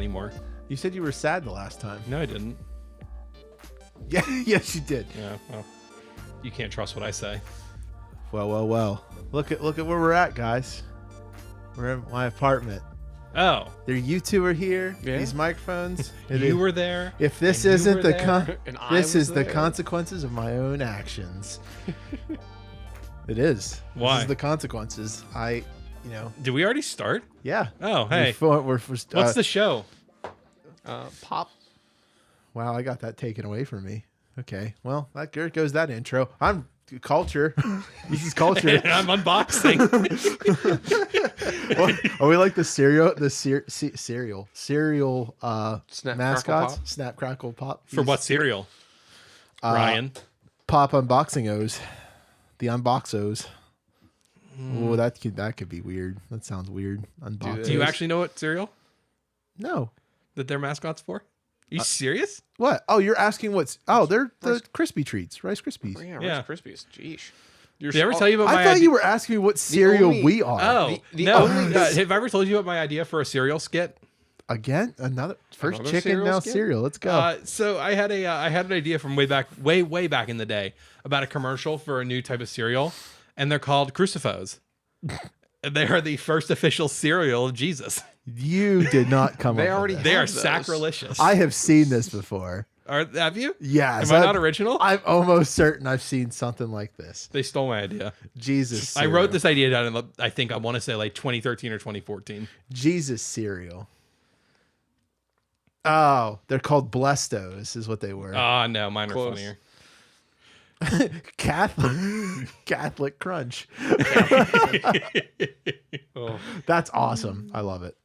anymore. You said you were sad the last time. No, I didn't. Yeah, yes, you did. Yeah, well, you can't trust what I say. Well. Look at where we're at, guys. We're in my apartment. Oh, There, you two are here. Yeah. These microphones. you were there. If this and you isn't were the there, and I this was is the there. consequences of my own actions. It is. Why? This is the consequences. Did we already start? Yeah. Oh, hey. What's the show? Pop. Wow, I got that taken away from me. Okay. Well, there goes that intro. I'm culture. This is culture. And I'm unboxing. Are we like the cereal Snap, mascots? Crackle, Pop? Snap, crackle, pop. For what cereal? Ryan. Pop unboxing O's. The unboxos. Oh, that could be weird. That sounds weird. Unboxing. Do you actually know what cereal No. that they're mascots for? Are you serious? What? Oh, you're asking what's? Oh, they're the crispy treats, Rice Krispies. Oh, yeah, Yeah. Rice Krispies. Jeez. Did I ever tell you about my I thought idea? you were asking me what cereal only- we are. Oh, The no. only- Have I ever told you about my idea for a cereal skit? Again, another first Another chicken, cereal now skit? cereal. Let's go. So I had an idea from way back in the day about a commercial for a new type of cereal, and they're called Crucifos. They are the first official cereal of Jesus. You did not come They up already with They this. are have those. sacrilegious. I have seen this before. Have you? Yes. Am I not original? I'm almost certain I've seen something like this. They stole my idea. Jesus. I Cereal. wrote this idea down in, I think I want to say like 2013 or 2014. Jesus cereal. Oh, they're called Blestos, is what they were. Oh, no, mine are Close. funnier. Catholic Crunch. Oh. That's awesome. I love it.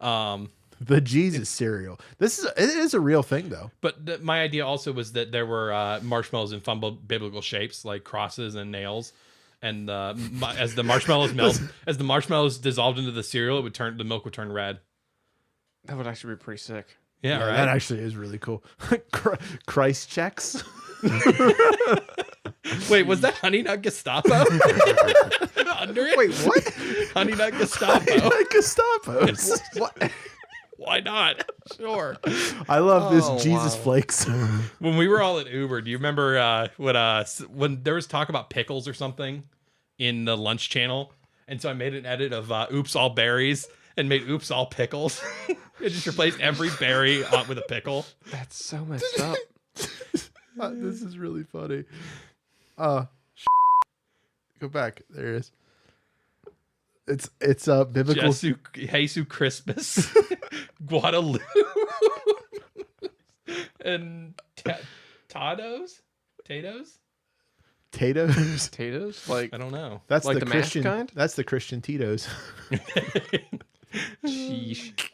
Um, The Jesus cereal. It is a real thing though. but my idea also was that there were marshmallows in fun biblical shapes, like crosses and nails. And as the marshmallows dissolved into the cereal, the milk would turn red. That would actually be pretty sick. Yeah, right. That actually is really cool. Christ checks. Wait, was that Honey Nut Gestapo? Under it? Wait, what? Honey Nut Gestapo. Like Gestapo's. What? Why not? Sure. I love this Oh, Jesus wow. flakes. When we were all at Uber, do you remember when there was talk about pickles or something in the lunch channel? And so I made an edit of Oops All Berries and made Oops All Pickles. It just replaced every berry with a pickle. That's so messed up. This is really funny. Go back. There it is. It's biblical. Jesus Christmas, Guadalupe, and Tados? Potatoes. Potatoes? Like, I don't know. That's Like the the mashed Christian. kind? That's the Christian Tito's. sheesh.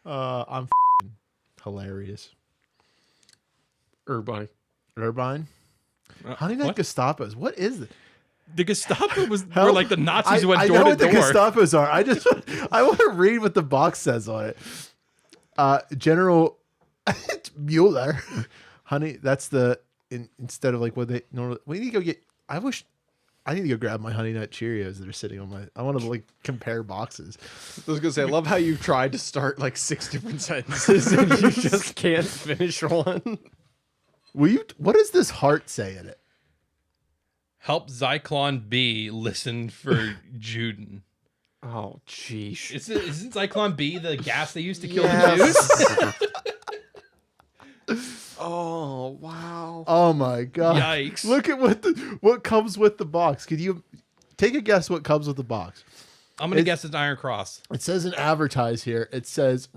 I'm hilarious. Buddy. Irvine. Honey Nut what? Gestapos. What is it? The Gestapo were like the Nazis who went I door know to what the door. Gestapos are. I want to read what the box says on it. General Mueller. Honey, that's instead of like what they normally. We need to go get. I need to go grab my Honey Nut Cheerios that are sitting on my. I want to like compare boxes. I was gonna say, I love how you've tried to start like 6 different sentences and you just can't finish one. What does this heart say in it? Help Zyklon B listen for Juden. Oh, jeez. Isn't Zyklon B the gas they used to kill Yes. the Jews? Oh, wow. Oh my god! Yikes. Look at what comes with the box. Could you take a guess what comes with the box? I'm gonna guess it's Iron Cross. It says in advertise here. It says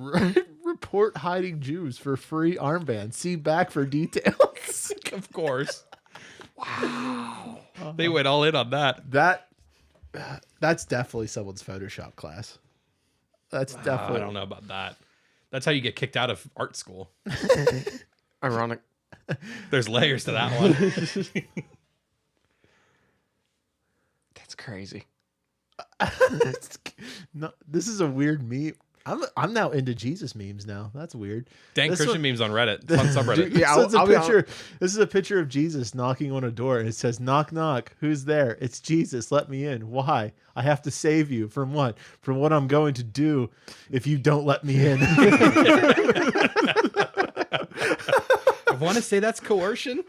report hiding Jews for free armband. See back for details. Of course. Wow. They went all in on that. That's definitely someone's Photoshop class. That's definitely. I don't know about that. That's how you get kicked out of art school. Ironic. There's layers to that one. That's crazy. No, this is a weird meme. I'm now into Jesus memes now. That's weird. Dang This Christian one- memes on Reddit. Fun subreddit. Yeah, This I'll be is a picture. This is a picture of Jesus knocking on a door, and it says, "Knock, knock. Who's there? It's Jesus. Let me in. Why? I have to save you from what? From what I'm going to do if you don't let me in." I want to say that's coercion.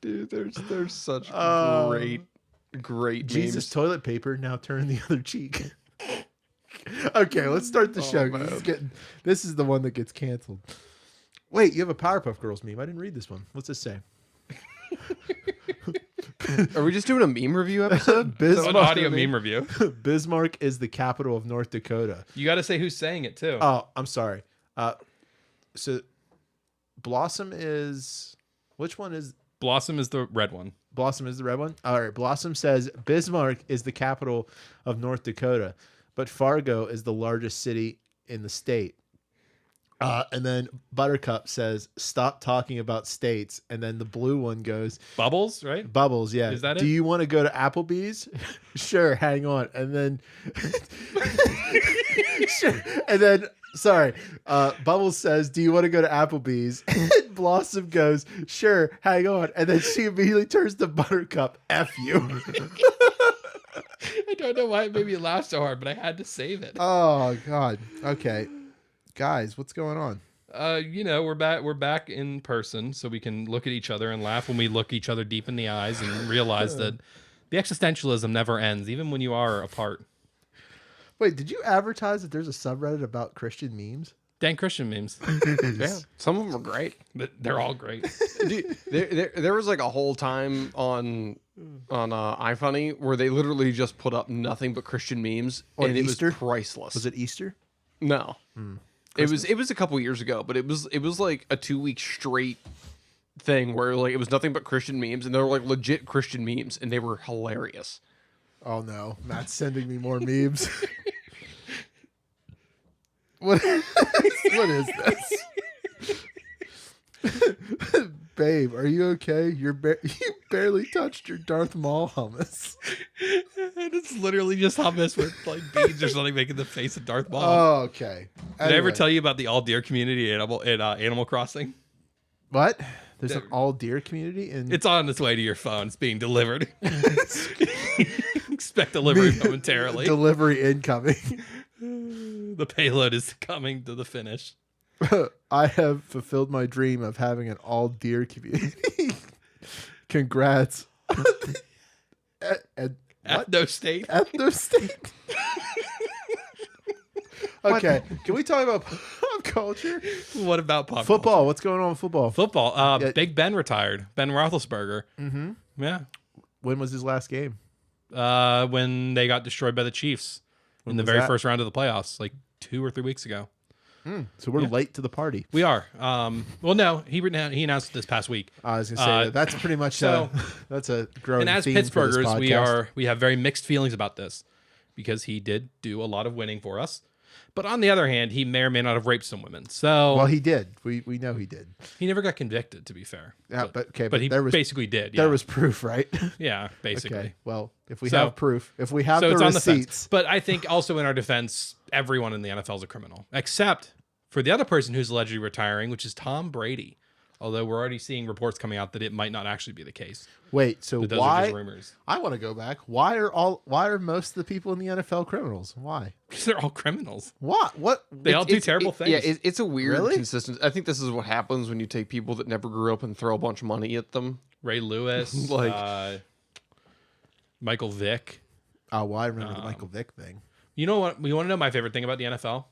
Dude, there's such great Jesus memes. toilet paper. Now turn the other cheek. Okay, let's start the show. This is the one that gets canceled. Wait, you have a Powerpuff Girls meme. I didn't read this one. What's this say? Are we just doing a meme review episode? So an audio meme review. Bismarck is the capital of North Dakota. You got to say who's saying it too. Oh, I'm sorry. So Blossom is which one is Blossom is the red one. Blossom is the red one? All right. Blossom says Bismarck is the capital of North Dakota, but Fargo is the largest city in the state. And then Buttercup says, "Stop talking about states." And then the blue one goes, Bubbles, right? Bubbles, yeah. Is that Do it? you want to go to Applebee's? Sure, hang on. And then sure. And then sorry. Bubbles says, "Do you want to go to Applebee's?" And Blossom goes, "Sure, hang on." And then she immediately turns to Buttercup, "F you." I don't know why it made me laugh so hard, but I had to save it. Oh God. Okay. Guys, what's going on? We're back in person, so we can look at each other and laugh when we look each other deep in the eyes and realize that the existentialism never ends, even when you are apart. Wait, did you advertise that there's a subreddit about Christian memes? Dang Christian memes. Yeah, some of them are great. They're all great. Dude, there was like a whole time on iFunny where they literally just put up nothing but Christian memes, On and Easter? it was priceless. Was it Easter? No, it was a couple years ago, but it was like a 2-week straight thing where like it was nothing but Christian memes, and they were like legit Christian memes, and they were hilarious. Oh no, Matt's sending me more memes. What is this? Babe, are you okay? You barely touched your Darth Maul hummus. And it's literally just hummus with like beans or something making the face of Darth Maul. Oh, okay. Did I ever tell you about the all deer community in Animal Crossing? What? There's an all deer community in It's on its way to your phone. It's being delivered. Expect delivery momentarily. delivery incoming. The payload is coming to the finish. I have fulfilled my dream of having an all deer community. Congrats. Ethno state. Ethno state. Okay, can we talk about pop culture? What about pop Football. culture? What's going on with football? Football. Yeah. Big Ben retired. Ben Roethlisberger. Mm-hmm. Yeah. When was his last game? When they got destroyed by the Chiefs in the was very that? first round of the playoffs, like 2 or 3 weeks ago. So we're late to the party. We are. Well, no, he announced it this past week. I was gonna say that's pretty much that's a growing. And as theme for this Pittsburghers, podcast. we have very mixed feelings about this because he did do a lot of winning for us. But on the other hand, he may or may not have raped some women. So Well, he did. We know he did. he never got convicted, to be fair. Yeah, but he there was basically did. there yeah. was proof, right? Yeah, basically. Okay. Well, if we So- have proof, if we have So the it's on the fence. receipts, But I think also in our defense, everyone in the NFL is a criminal, except for the other person who's allegedly retiring, which is Tom Brady. Although we're already seeing reports coming out that it might not actually be the case. wait. So That those are why? just rumors. I want to go back. Why are most of the people in the NFL criminals? Why? Because they're all criminals. What? What? They all do terrible things. Yeah, it's a weird Really? consistency. I think this is what happens when you take people that never grew up and throw a bunch of money at them. Ray Lewis, Like- Michael Vick. Oh, well, I remember the Michael Vick thing. You know what? You want to know my favorite thing about the NFL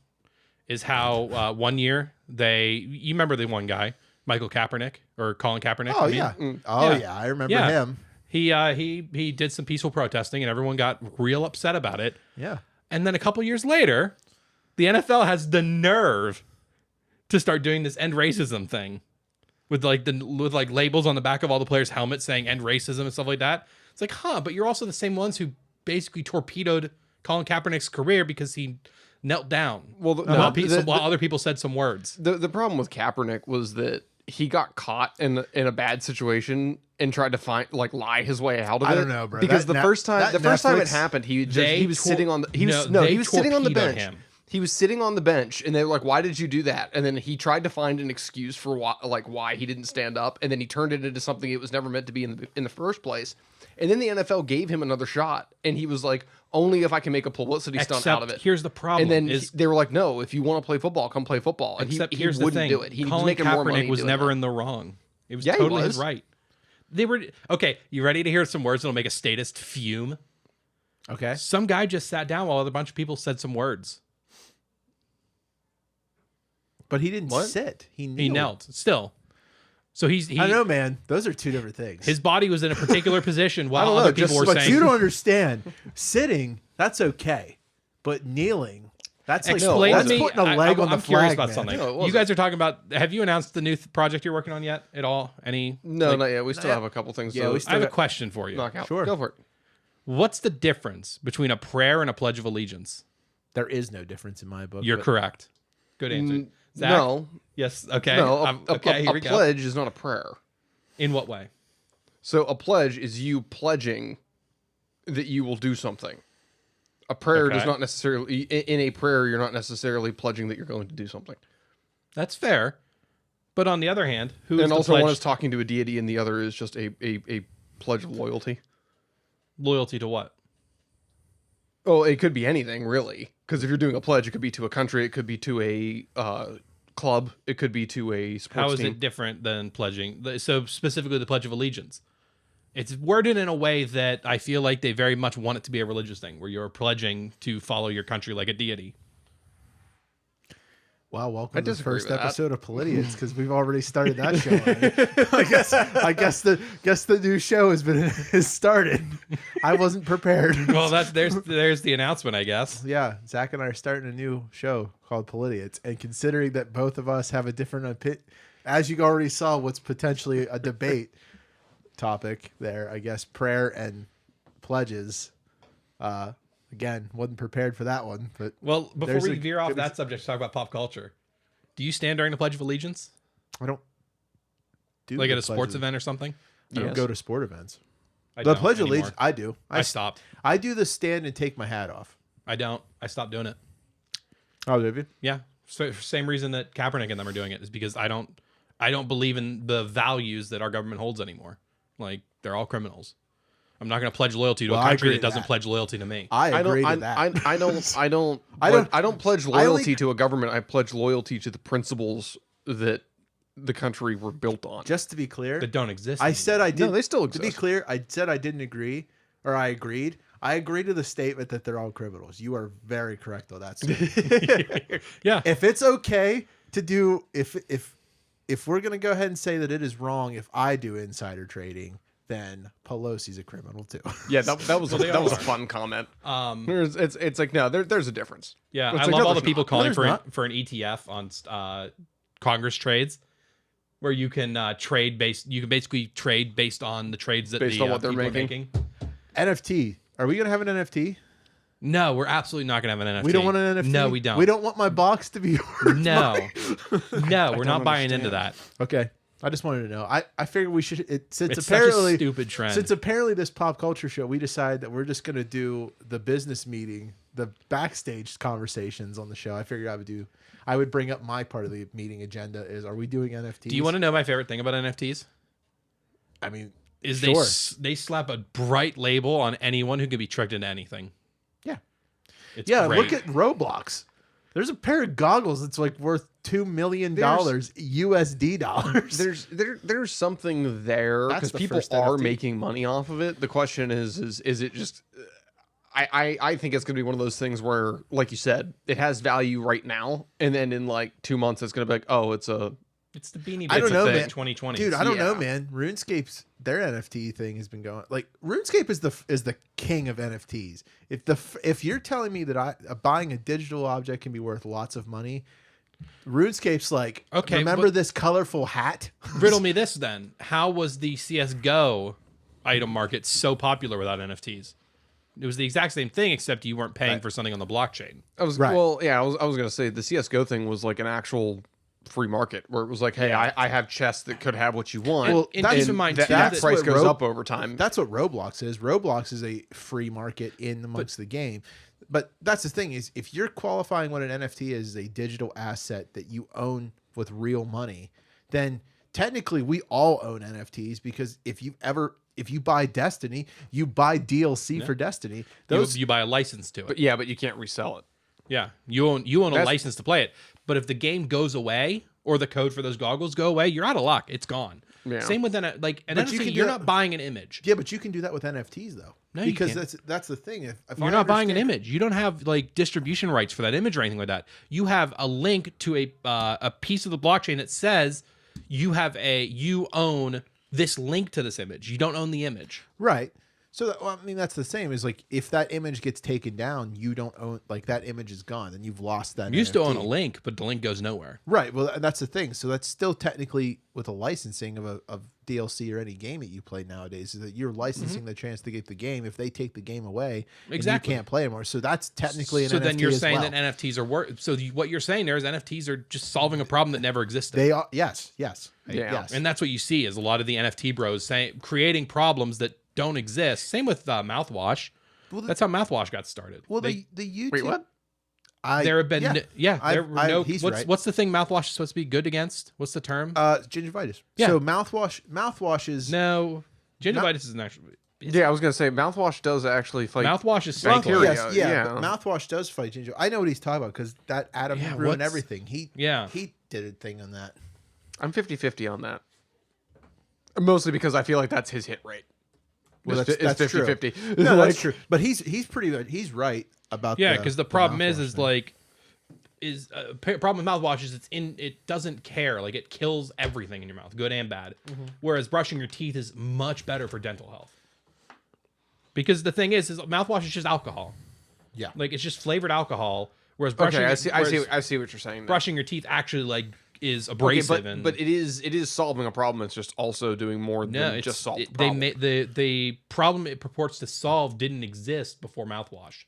is how 1 year you remember the one guy, Michael Kaepernick or Colin Kaepernick. Oh I mean? yeah. Oh Yeah. yeah. I remember Yeah. him. He did some peaceful protesting and everyone got real upset about it. Yeah. And then a couple years later, the NFL has the nerve to start doing this end racism thing with like labels on the back of all the players' helmets saying end racism and stuff like that. It's like, but you're also the same ones who basically torpedoed Colin Kaepernick's career because he knelt down. Well, while other people said some words. The problem with Kaepernick was that he got caught in a bad situation and tried to lie his way out of it. I don't know, bro. Because That the first time it Netflix- happened, he was They sitting on the he was they sitting on the torpedoed bench. him. He was sitting on the bench, and they were like, "Why did you do that?" And then he tried to find an excuse for why he didn't stand up, and then he turned it into something it was never meant to be in the first place. And then the NFL gave him another shot, and he was like, "Only if I can make a publicity stunt out of it." Here's the problem. And then they were like, "No, if you want to play football, come play football." And he here's wouldn't the thing. do it. He was Colin making more money. Kaepernick was doing never that. in the wrong. It was Yeah, he totally was. his right. They were okay. You ready to hear some words that'll make a statist fume? Okay. Some guy just sat down while a bunch of people said some words. But he didn't What? sit. He He knelt still. So he I don't know, man. Those are two different things. his body was in a particular position while don't know, other people just- were but saying. you don't understand. Sitting, that's okay. But kneeling, that's like Explain that's to me. putting a leg on the I'm flag, curious about man. something. No, it You wasn't. guys are talking about. Have you announced the new project you're working on yet at all? Any? No, like, not yet. We still yet. have a couple things Yeah, to we still I have a got- question for you. knock out. Sure. Go for it. What's the difference between a prayer and a pledge of allegiance? There is no difference in my book. You're but correct. Good answer. Zach? No, Yes. Okay. no. Okay. Here we A go. pledge is not a prayer. In what way? So a pledge is you pledging that you will do something. A prayer does Okay. not necessarily, in a prayer, you're not necessarily pledging that you're going to do something. That's fair. But on the other hand, who is And the also pledge one is talking to a deity and the other is just a pledge of loyalty. loyalty to what? Oh, it could be anything, really. Because if you're doing a pledge, it could be to a country, it could be to a club, it could be to a sports How is team. it different than pledging? So specifically the Pledge of Allegiance. It's worded in a way that I feel like they very much want it to be a religious thing where you're pledging to follow your country like a deity. Wow, welcome to the disagree first with that. episode of Politians because we've already started that show. I guess the new show has started. I wasn't prepared. Well, there's the announcement, I guess. Yeah, Zach and I are starting a new show called Politians, and considering that both of us have a different opinion, as you already saw, what's potentially a debate topic there, I guess prayer and pledges. Again, wasn't prepared for that one, but Well, before There's we a- veer off there's- that subject to talk about pop culture, do you stand during the Pledge of Allegiance? I don't do Like the at a sports pledges. event or something? I don't Yes. go to sport events. I The don't Pledge of anymore. Allegiance, I do. I stopped. I do the stand and take my hat off. I don't. I stopped doing it. Oh, did you? Yeah. So same reason that Kaepernick and them are doing it is because I don't believe in the values that our government holds anymore. Like they're all criminals. I'm not going to pledge loyalty to Well, a I country agree that to doesn't that. pledge loyalty to me. I I agree don't, to that. I don't pledge I only- loyalty to a government. I pledge loyalty to the principles that the country were built on. Just to be clear, That don't exist. I said I did. No, they still To be exist. clear, I said I didn't agree, or I agreed. I agree to the statement that they're all criminals. You are very correct on that statement. yeah. If it's okay to do, if we're gonna go ahead and say that it is wrong if I do insider trading, then Pelosi's a criminal too. Yeah, that was they that was a are. fun comment. Um, It's like no, there's a difference. yeah. It's I like, love no, all the there's people not. calling There's not. for an ETF on Congress trades, where you can trade based. You can basically trade based on the trades that Based the on what they're people are making. NFT. Are we gonna have an NFT? No, we're absolutely not going to have an NFT. We don't want an NFT. No, we don't. We don't want my box to be. worth No, money. no, we're not buying understand. into that. Okay. I just wanted to know. I figured we should. Since It's such a apparently stupid trend. Since apparently this pop culture show, we decided that we're just going to do the business meeting, the backstage conversations on the show. I figured I would bring up my part of the meeting agenda is, are we doing NFTs? Do you want to know my favorite thing about NFTs? I mean, Is sure. they slap a bright label on anyone who can be tricked into anything. Yeah. It's Yeah. great. Look at Roblox. There's a pair of goggles that's like worth $2 million USD dollars. There's something there That's because the people first are NFT. making money off of it. The question is it just? I think it's gonna be one of those things where, like you said, it has value right now, and then in like 2 months, it's gonna be like, oh, it's a It's the Beanie I don't Babies know, thing, man. 2020. Dude, I don't know, Yeah. man. RuneScape's their NFT thing has been going like RuneScape is the king of NFTs. If you're telling me that buying a digital object can be worth lots of money, RuneScape's like, Okay, remember but- this colorful hat? Riddle me this then. How was the CSGO item market so popular without NFTs? It was the exact same thing, except you weren't paying Right. for something on the blockchain. I was Right. well, yeah. I was gonna say the CS:GO thing was like an actual free market where it was like, hey, I have chests that could have what you want. Well, and that's- keep in mind, too, that that- price what goes Ro- up over time. That's what Roblox is. Roblox is a free market in amongst the game. But that's the thing is, if you're qualifying what an NFT is a digital asset that you own with real money, then technically we all own NFTs, because if you buy Destiny, you buy DLC for Destiny. you buy a license to it. But you can't resell it. Yeah, you own a That's- license to play it. But if the game goes away or the code for those goggles go away, you're out of luck. It's gone. Yeah. Same with an NFT. you can do You're that- not buying an image. Yeah, but you can do that with NFTs though. No, you because can't. that's the thing. If You're not buying an image. You don't have like distribution rights for that image or anything like that. You have a link to a piece of the blockchain that says you own this link to this image. You don't own the image. Right. So I mean, that's the same. Is like if that image gets taken down, you don't own, like, that image is gone, and you've lost that. You still NFT. own a link, but the link goes nowhere. Right. Well, that's the thing. So that's still technically with a licensing of DLC or any game that you play nowadays, is that you're licensing the chance to get the game. If they take the game away, Exactly. and you can't play anymore. So that's technically an So NFT then you're as saying well. that NFTs are worth. So what you're saying there is NFTs are just solving a problem that never existed. They are. Yes. Yeah. Yes. And that's what you see is a lot of the NFT bros creating problems that don't exist. Same with mouthwash. Well, That's how mouthwash got started. well, the YouTube. Wait, what? There have been there were no. he's What's right. what's the thing mouthwash is supposed to be good against? What's the term? Gingivitis. Yeah. So mouthwash is No, gingivitis isn't actually. Yeah, I was gonna say mouthwash does actually fight. Mouthwash is Bacteria. cyclical. Yes, Yeah. but mouthwash does fight gingivitis. I know what he's talking about because that Adam Yeah, ruined what's- everything. He did a thing on that. I'm 50-50 on that. Mostly because I feel like that's his hit rate. Well, It's that's true. 50-50. No, Like, that's true. But he's pretty good. He's right about Yeah, because the problem mouthwash is thing. like problem with mouthwash is it doesn't care, like it kills everything in your mouth, good and bad. Whereas brushing your teeth is much better for dental health. Because the thing is mouthwash is just alcohol. Yeah. Like it's just flavored alcohol. Whereas brushing okay, I whereas see what you're saying. now. brushing your teeth actually like is Okay, abrasive but it is solving a problem. It's just also doing more no, than it's just solve. they made the problem it purports to solve didn't exist before mouthwash.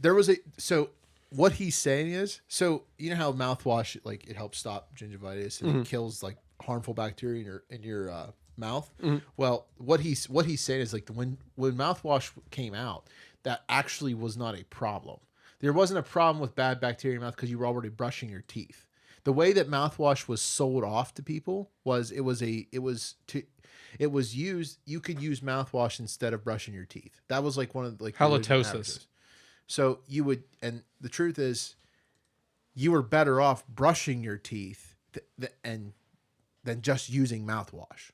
There was a so what he's saying is, so you know how mouthwash, like, it helps stop gingivitis and it kills like harmful bacteria in your mouth. Well, what he's saying is like when mouthwash came out, that actually was not a problem. There wasn't a problem with bad bacteria in your mouth because you were already brushing your teeth. The way that mouthwash was sold off to people was you could use mouthwash instead of brushing your teeth. That was like one of the, like, the original Halitosis. averages. So you would, and the truth is, you were better off brushing your teeth than just using mouthwash.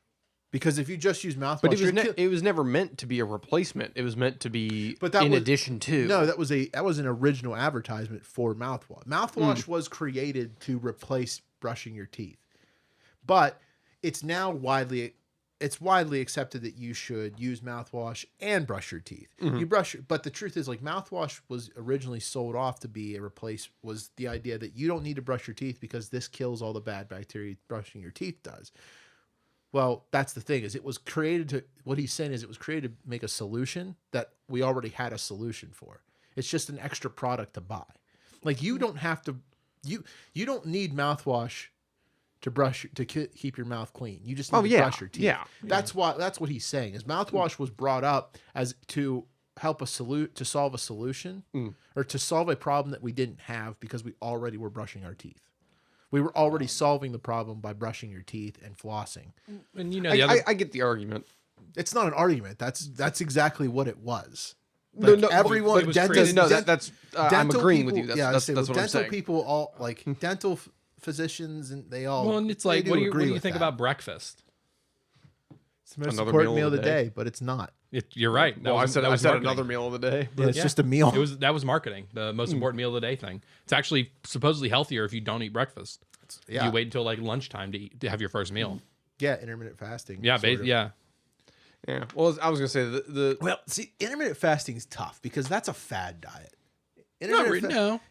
Because if you just use mouthwash, But it was never meant to be a replacement. It was meant to be in addition to. No, that was an original advertisement for mouthwash. Mouthwash was created to replace brushing your teeth. But it's now widely accepted that you should use mouthwash and brush your teeth. But the truth is, like, mouthwash was originally sold off to be was the idea that you don't need to brush your teeth because this kills all the bad bacteria brushing your teeth does. Well, that's the thing, is it was created what he's saying is it was created to make a solution that we already had a solution for. It's just an extra product to buy. Like, you don't have to, you don't need mouthwash to keep your mouth clean. You just need to brush your teeth. Yeah. That's what he's saying is mouthwash was brought up as to help to solve a solution or to solve a problem that we didn't have because we already were brushing our teeth. We were already solving the problem by brushing your teeth and flossing. And you know the other I get the argument. It's not an argument. That's exactly what it was. No, Like, no, everyone, it was dentists, created- No, dent- that's I'm dental agreeing with people- you. yeah, That's I what say, I'm dental saying. people, all like dental physicians, and they all. well, and it's they like what do agree you with think that. about breakfast? It's the most Another important meal meal of of the the day, but it's not. You're right. Well, I said marketing. another meal of the day. Yeah, it's Yeah. just a meal. That was marketing. The most important meal of the day thing. It's actually supposedly healthier if you don't eat breakfast. yeah, You wait until like lunchtime to have your first meal. yeah, intermittent fasting. Yeah, sort of. yeah. Yeah. Well, I was gonna say the Well, see, intermittent fasting is tough because that's a fad diet. No.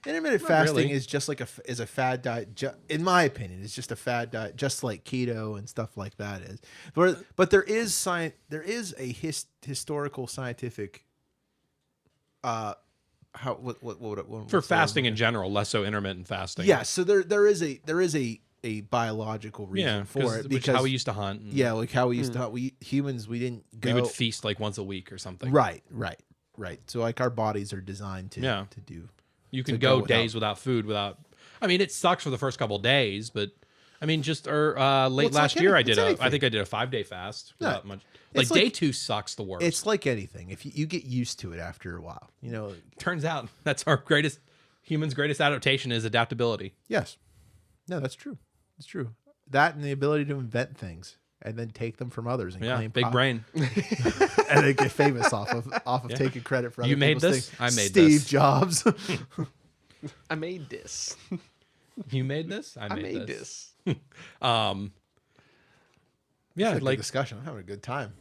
Intermittent Not fasting really. is just like a fad diet. In my opinion, it's just a fad diet, just like keto and stuff like that is. But there is a historical scientific how what For fasting in general, less so intermittent fasting. Yeah, so there is a biological reason for it because how we used to hunt. Yeah, like how we used to hunt. We humans, we didn't go. We would feast like once a week or something. Right. So like our bodies are designed to do. You can go days without food without. I mean, it sucks for the first couple of days, but I mean, just late last year, I think I did a 5-day fast without much. Like day 2 sucks the worst. It's like anything. If you get used to it after a while, Turns out that's our human's greatest adaptation is adaptability. Yes. No, that's true. It's true. That and the ability to invent things and then take them from others and claim big brain. And then get famous off of taking credit for other you made people's this. things. I made Steve this. Jobs. I made this. You made this. I made this. Yeah, like discussion. I'm having a good time.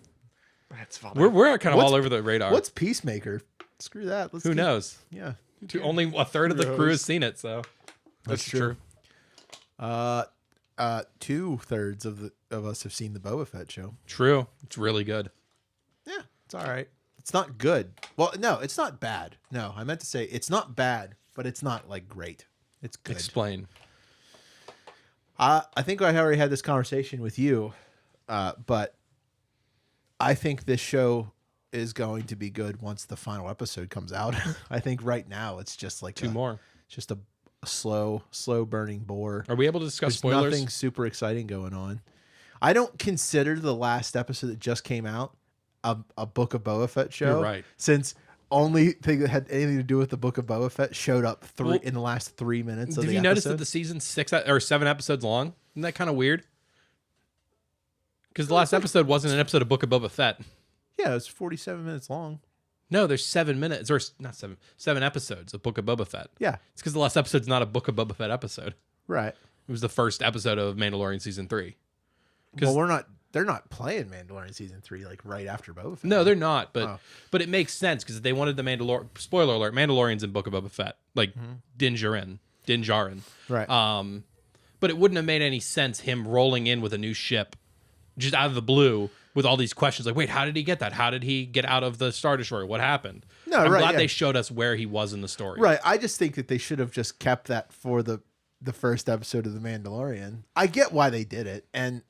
That's fun. We're kind of all over the radar. What's Peacemaker? Screw that. Who knows? Yeah. Only a third of the crew has seen it, so that's true. 2/3 of us have seen the Boba Fett show. True. It's really good. Yeah, it's all right. It's not good. Well, no, it's not bad. No, I meant to say it's not bad, but it's not like great. It's good. Explain. I think I already had this conversation with you, but I think this show is going to be good once the final episode comes out. I think right now it's just like 2 more. Just a slow burning bore. Are we able to discuss There's spoilers? Nothing super exciting going on. I don't consider the last episode that just came out a Book of Boba Fett show. You're right. Since only thing that had anything to do with the Book of Boba Fett showed up in the last 3 minutes of the episode. Did you notice that the season's 6 or 7 episodes long? Isn't that kind of weird? Because the last episode wasn't an episode of Book of Boba Fett. Yeah, it's 47 minutes long. No, there's 7 minutes, or not 7 episodes of Book of Boba Fett. Yeah. It's because the last episode's not a Book of Boba Fett episode. Right. It was the first episode of Mandalorian season 3. Well, they're not playing Mandalorian season 3 like right after Boba Fett. No, they're not, but it makes sense because they wanted the spoiler alert, Mandalorian's in Book of Boba Fett, like Din Djarin. Right. But it wouldn't have made any sense him rolling in with a new ship just out of the blue with all these questions like, wait, how did he get that? How did he get out of the Star Destroyer? What happened? No, I'm glad they showed us where he was in the story. Right. I just think that they should have just kept that for the first episode of The Mandalorian. I get why they did it. And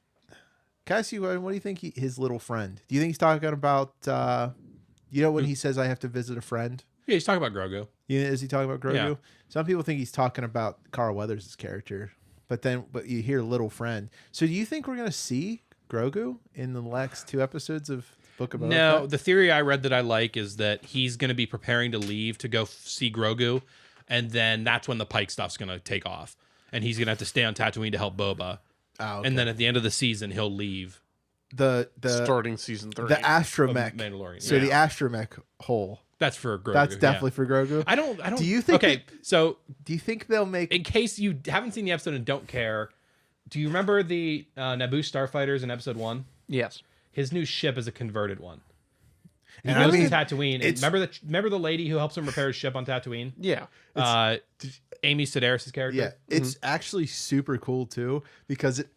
can I ask you, what do you think his little friend? Do you think he's talking about, when he says, I have to visit a friend? Yeah, he's talking about Grogu. Is he talking about Grogu? Yeah. Some people think he's talking about Carl Weathers' character. But you hear little friend. So do you think we're going to see Grogu in the next 2 episodes of Book of Boba No, Fett? the theory I read that I like is that he's going to be preparing to leave to go see Grogu, and then that's when the Pike stuff's going to take off, and he's going to have to stay on Tatooine to help Boba. Oh, okay. And then at the end of the season, he'll leave. The starting season 3. The astromech. Mandalorian. So the astromech hole. That's for Grogu. That's definitely for Grogu. I don't. Do you think? Okay, so do you think they'll make? In case you haven't seen the episode and don't care, do you remember the Naboo starfighters in episode 1? Yes. His new ship is a converted one. He And goes I mean, to Tatooine. And remember the lady who helps him repair his ship on Tatooine? Yeah. Amy Sedaris' character. Yeah, it's actually super cool too because it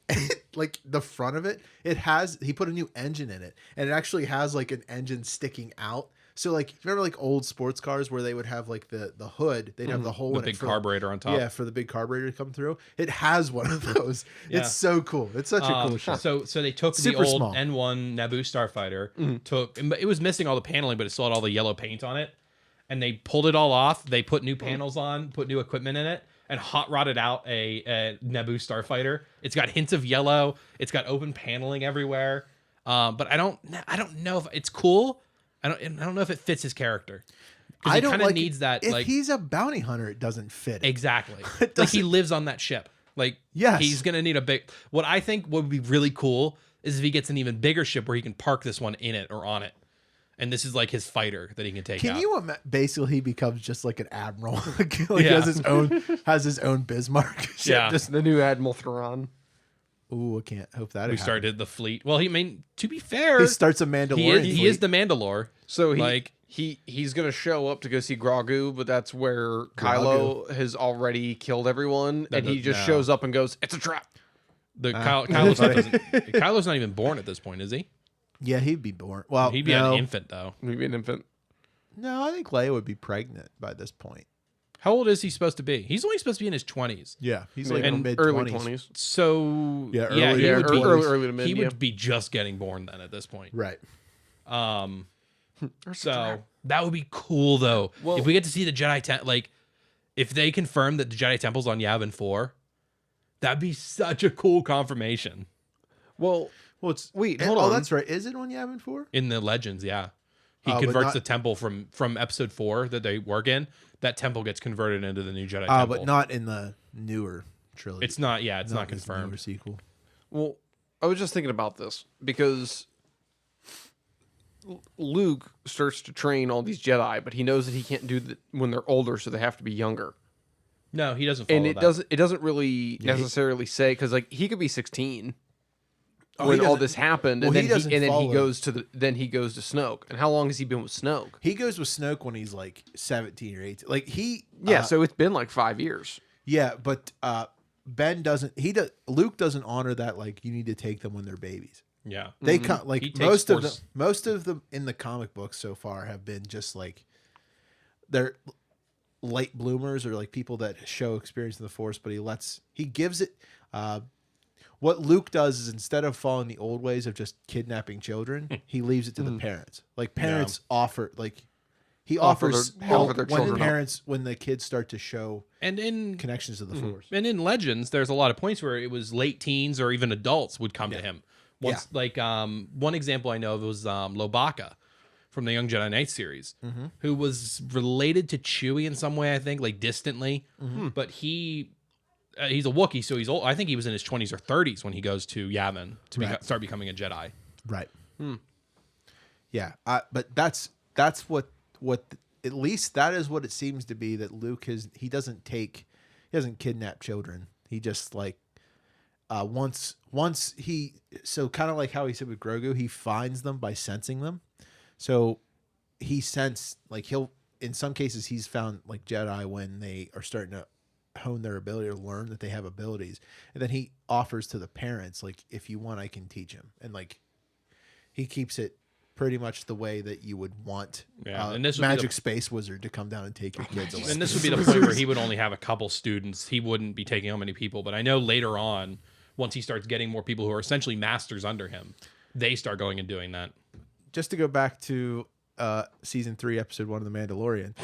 like the front of it, he put a new engine in it, and it actually has like an engine sticking out. So like remember like old sports cars where they would have like the hood, they'd have the hole The in big it for carburetor on top. Yeah, for the big carburetor to come through. It has one of those. Yeah. It's so cool. It's such a cool ship. So they took Super the old small. N1 Naboo starfighter, it was missing all the paneling, but it still had all the yellow paint on it, and they pulled it all off. They put new panels on, put new equipment in it, and hot rodded out a Naboo starfighter. It's got hints of yellow. It's got open paneling everywhere. But I don't know if it's cool. I don't know if it fits his character. I He don't kind of like needs that. If like he's a bounty hunter, it doesn't fit. exactly. It Like he doesn't- lives on that ship. Like Yes. he's gonna need a big. What I think would be really cool is if he gets an even bigger ship where he can park this one in it or on it, and this is like his fighter that he can take. Can out. you basically he becomes just like an admiral, like he Yeah. has his own Bismarck. ship, Yeah. just The new Admiral Thrawn. ooh, I can't hope that. We happens. started the fleet. Well, to be fair, He starts a Mandalorian. he is the Mandalore. So Like he's gonna show up to go see Grogu, but that's where Kylo has already killed everyone, and he just shows up and goes, "It's a trap." Kylo's not even born at this point, is he? Yeah, he'd be born. Well, He'd be no, an infant though. Maybe an infant. No, I think Leia would be pregnant by this point. How old is he supposed to be? He's only supposed to be in his 20s. Yeah, he's Maybe like mid early 20s. 20s. So Yeah, yeah, early- he yeah, would be early to mid. he yeah. would be just getting born then at this point. Right. So that would be cool though. Well- if we get to see the Jedi like if they confirm that the Jedi Temple's on Yavin 4, that'd be such a cool confirmation. Well, Well, it's Wait, and- hold Oh, on. that's right. Is it on Yavin 4? In the Legends, yeah. He But converts not- the temple from episode 4 that they work in. That temple gets converted into the new Jedi Ah, Temple. but not in the newer trilogy. It's not. Yeah, it's not in this newer confirmed. sequel. well, I was just thinking about this because Luke starts to train all these Jedi, but he knows that he can't do that when they're older, so they have to be younger. No, he doesn't follow And that. it doesn't really necessarily say because like he could be 16 Oh, when he all doesn't- this happened, well, and he then doesn't he follow. goes to Snoke. And how long has he been with Snoke? He goes with Snoke when he's like 17 or 18. Like he Yeah, so it's been like 5 years. yeah, but Ben doesn't Luke doesn't honor that like you need to take them when they're babies. yeah. They Mm-hmm. come He like takes most of them in the comic books so far have been just like they're late bloomers or like people that show experience in the Force, but he gives it what Luke does is instead of following the old ways of just kidnapping children, he leaves it to the parents. Like parents offer like he Offer offers their help when children the up. parents when the kids start to show And in connections to the Force. and in Legends, there's a lot of points where it was late teens or even adults would come to him. Once, like one example I know of was Lobaka from the Young Jedi Knight series, who was related to Chewie in some way, I think, like distantly. But he's a Wookiee, so he's old. I think he was in his 20s or 30s when he goes to Yavin to start becoming a Jedi. Right. Yeah. But that's what at least that is what it seems to be that Luke he doesn't kidnap children. He just like once so kind of like how he said with Grogu, he finds them by sensing them. So he in some cases he's found like Jedi when they are starting to hone their ability or learn that they have abilities, and then he offers to the parents like, if you want I can teach him, and like he keeps it pretty much the way that you would want and this would be magic space wizard to come down and take your kids away. And this would be the point where he would only have a couple students. He wouldn't be taking on many people. But I know later on, once he starts getting more people who are essentially masters under him, they start going and doing that. Just to go back to season 3 episode 1 of The Mandalorian,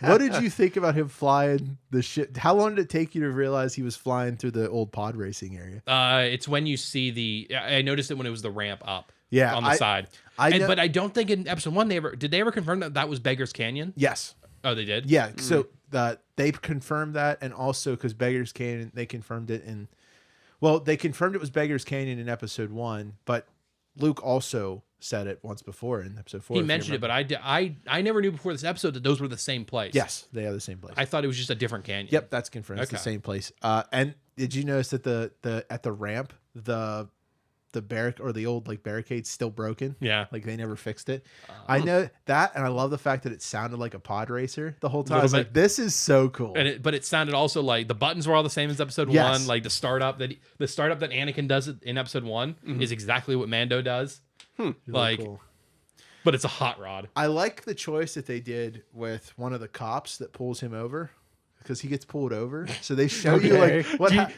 what did you think about him flying the ship? How long did it take you to realize he was flying through the old pod racing area? It's when you see I noticed it when it was the ramp up Yeah, on the side. I know- But I don't think in episode 1 did they ever confirm that was Beggar's Canyon? Yes. Oh, they did? Yeah, so they confirmed that, and also because Beggar's Canyon, they confirmed it they confirmed it was Beggar's Canyon in episode 1, but Luke also said it once before in episode 4. He if you mentioned it, remember. but I never knew before this episode that those were the same place. Yes, they are the same place. I thought it was just a different canyon. Yep, that's confirmed. It's the Okay. same place. And did you notice that the at the ramp the barric or the old like barricade's still broken? Yeah. Like they never fixed it. I know that, and I love the fact that it sounded like a pod racer the whole time. I Little was like, bit. this is so cool. But it sounded also like the buttons were all the same as episode Yes. 1. Like the startup that Anakin does in episode 1 is exactly what Mando does. Really like, cool. but it's a hot rod. I like the choice that they did with one of the cops that pulls him over. Because he gets pulled over, so they show you like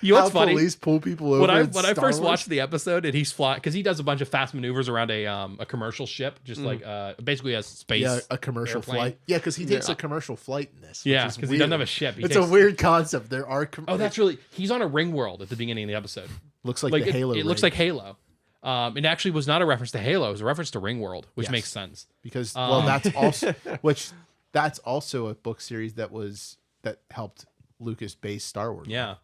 You know how what's funny? police pull people over. When I in when I Star first Wars. watched the episode and he's flying because he does a bunch of fast maneuvers around a commercial ship, just like basically a space. a commercial airplane. flight. Yeah, because he takes Yeah. a commercial flight in this. Yeah, which is because he doesn't weird. have a ship. He It's takes, a weird concept. There are. Oh, that's really. He's on a ring world at the beginning of the episode. looks like Like the Halo. it looks ring. like Halo. It actually was not a reference to Halo. It was a reference to Ringworld, which Yes. makes sense. because that's also a book series that helped Lucas base Star Wars. Yeah.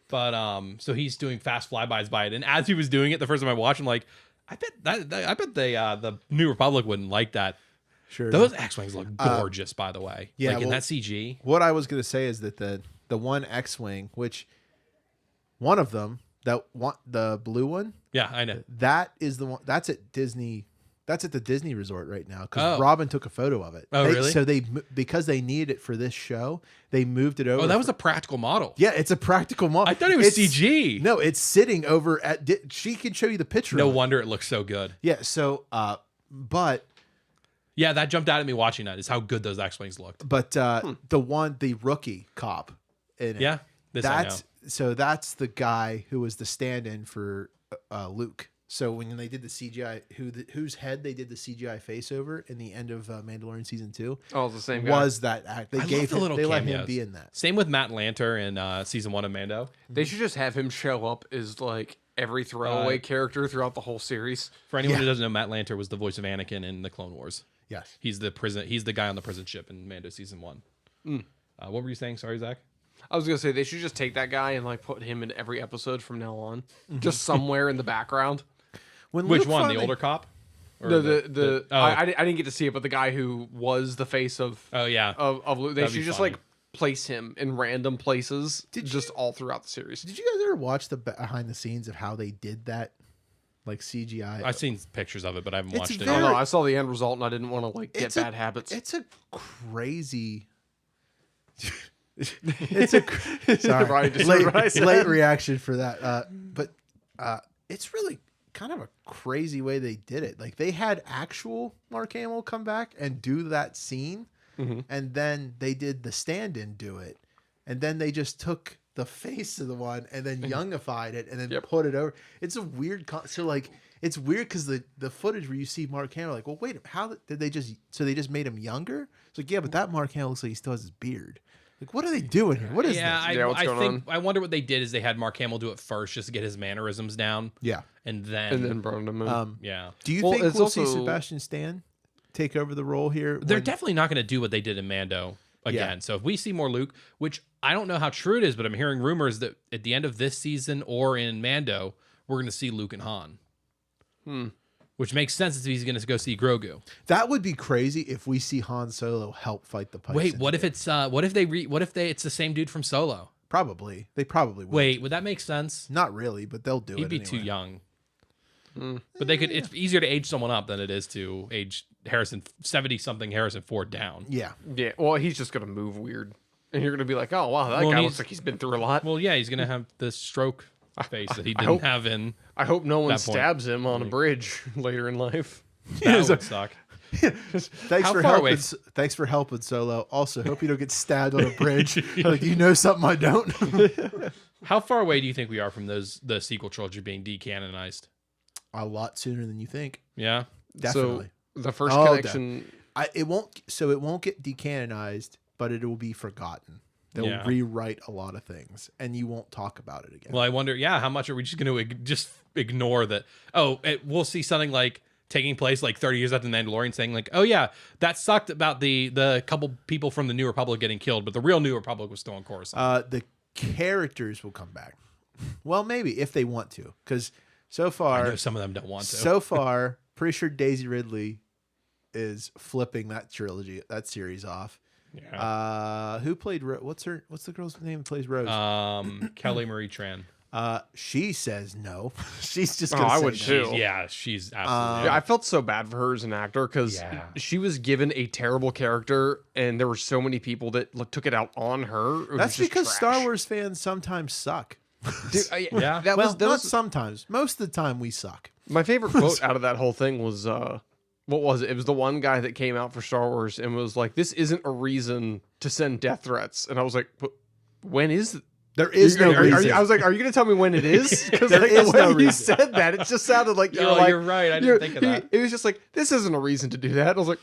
But so he's doing fast flybys by it, and as he was doing it, the first time I watched, I'm like, I bet the New Republic wouldn't like that. Sure. Those X-wings look gorgeous, by the way. yeah, like in well- that CG. What I was gonna say is that the one X-wing, which one of them, the blue one, Yeah, I know. that is the one that's at Disney. That's at the Disney Resort right now because Oh. Robin took a photo of it. Oh, really? So because they needed it for this show, they moved it over. Oh, that was a practical model. yeah. It's a practical model. I thought it was It's- CG. No, it's sitting over at. She can show you the picture. No of it. wonder it looks so good. Yeah. So, but Yeah, that jumped out at me watching that. Is how good those X-wings looked. But the rookie cop in it. Yeah, this I know. That's the guy who was the stand-in for Luke. So when they did the CGI, whose head they did the CGI face over in the end of Mandalorian season 2, Oh, it's the same guy. was that act? They gave him, they let him cameos. be in that. Same with Matt Lanter in season 1 of Mando. They should just have him show up as like every throwaway character throughout the whole series. For anyone who doesn't know, Matt Lanter was the voice of Anakin in the Clone Wars. Yes, He's the guy on the prison ship in Mando season 1. What were you saying? Sorry, Zach. I was gonna say they should just take that guy and like put him in every episode from now on, just somewhere in the background. When Which Luke one? finally- The older cop? Or I didn't get to see it, but the guy who was the face of yeah. of Luke, they That'd be should just funny. like place him in random places, just all throughout the series. Did you guys ever watch the behind the scenes of how they did that, like CGI? I've seen pictures of it, but I haven't It's watched it. very- I don't know. I saw the end result and I didn't want to like get bad habits. It's a crazy. It's a sorry. Right, just what I said. late reaction for that. But it's really kind of a crazy way they did it. Like they had actual Mark Hamill come back and do that scene, and then they did the stand-in do it, and then they just took the face of the one and then youngified it and then put it over. It's a weird. So like it's weird because the footage where you see Mark Hamill, like, well, wait, how did they just? So they just made him younger. It's like, yeah, but that Mark Hamill looks like he still has his beard. Like, what are they doing here? What is this? what's going on? I wonder what they did is they had Mark Hamill do it first just to get his mannerisms down. Yeah. And then brought him in. yeah. Do you Well, think it's we'll see also- Sebastian Stan take over the role here? They're when- definitely not going to do what they did in Mando again. Yeah. So if we see more Luke, which I don't know how true it is, but I'm hearing rumors that at the end of this season or in Mando, we're going to see Luke and Han. Which makes sense if he's going to go see Grogu. That would be crazy if we see Han Solo help fight the Pikes. Wait, what if it's it's the same dude from Solo? Probably. They probably would. Wait, would that make sense? Not really, but they'll do it. He'd be anyway. too young. But they could. It's easier to age someone up than it is to age 70-something Harrison Ford down. Yeah. Yeah, well, he's just gonna move weird, and you're gonna be like, oh wow, that guy looks like he's been through a lot. Well, yeah, he's gonna have the stroke face that he didn't have in. I hope no one that point. stabs him on a bridge later in life. That would suck. Thanks How for far helping. away- Thanks for helping, Solo. Also, hope you don't get stabbed on a bridge. Like, you know something I don't. How far away do you think we are from the sequel trilogy being decanonized? A lot sooner than you think. Yeah. Definitely. So the first Oh, connection. It won't get decanonized, but it will be forgotten. They'll Yeah. rewrite a lot of things, and you won't talk about it again. Well, I wonder. Yeah, how much are we just going to just ignore that? Oh, we'll see something like taking place like 30 years after the Mandalorian, saying like, "Oh yeah, that sucked about the couple people from the New Republic getting killed, but the real New Republic was still on Coruscant." The characters will come back. Well, maybe if they want to, because so I know far, some of them don't want to. so far, pretty sure Daisy Ridley is flipping that series off. Yeah. Who played what's the girl's name who plays Rose? Kelly Marie Tran. She says no. She's just Oh, gonna I say would no. too. She's absolutely. Yeah, I felt so bad for her as an actor because Yeah. she was given a terrible character, and there were so many people that took it out on her. It was That's just because trash. Star Wars fans sometimes suck. Dude, Yeah. that Well, was not sometimes. Most of the time we suck. my favorite quote out of that whole thing was what was it? It was the one guy that came out for Star Wars and was like, "This isn't a reason to send death threats," and I was like, "When is?" There is no reason. I was like, "Are you going to tell me when it is?" Because There like, is the way no you reason. said that, it just sounded like Oh, like, you're right. I didn't think of that. It was just like, "This isn't a reason to do that." I was like,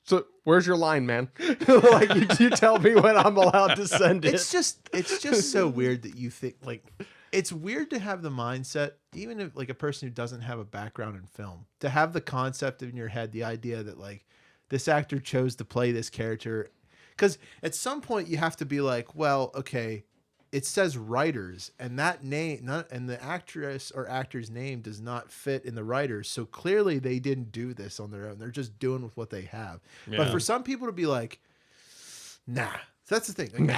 "So where's your line, man? Like, you tell me when I'm allowed to send it." It's just so weird that you think like it's weird to have the mindset, even if like a person who doesn't have a background in film, to have the concept in your head, the idea that like this actor chose to play this character. Because at some point you have to be like, well, okay, it says writers, and that name, and the actress or actor's name does not fit in the writers. So clearly they didn't do this on their own. They're just doing with what they have. But Yeah. for some people to be like, nah. So that's the thing. Like,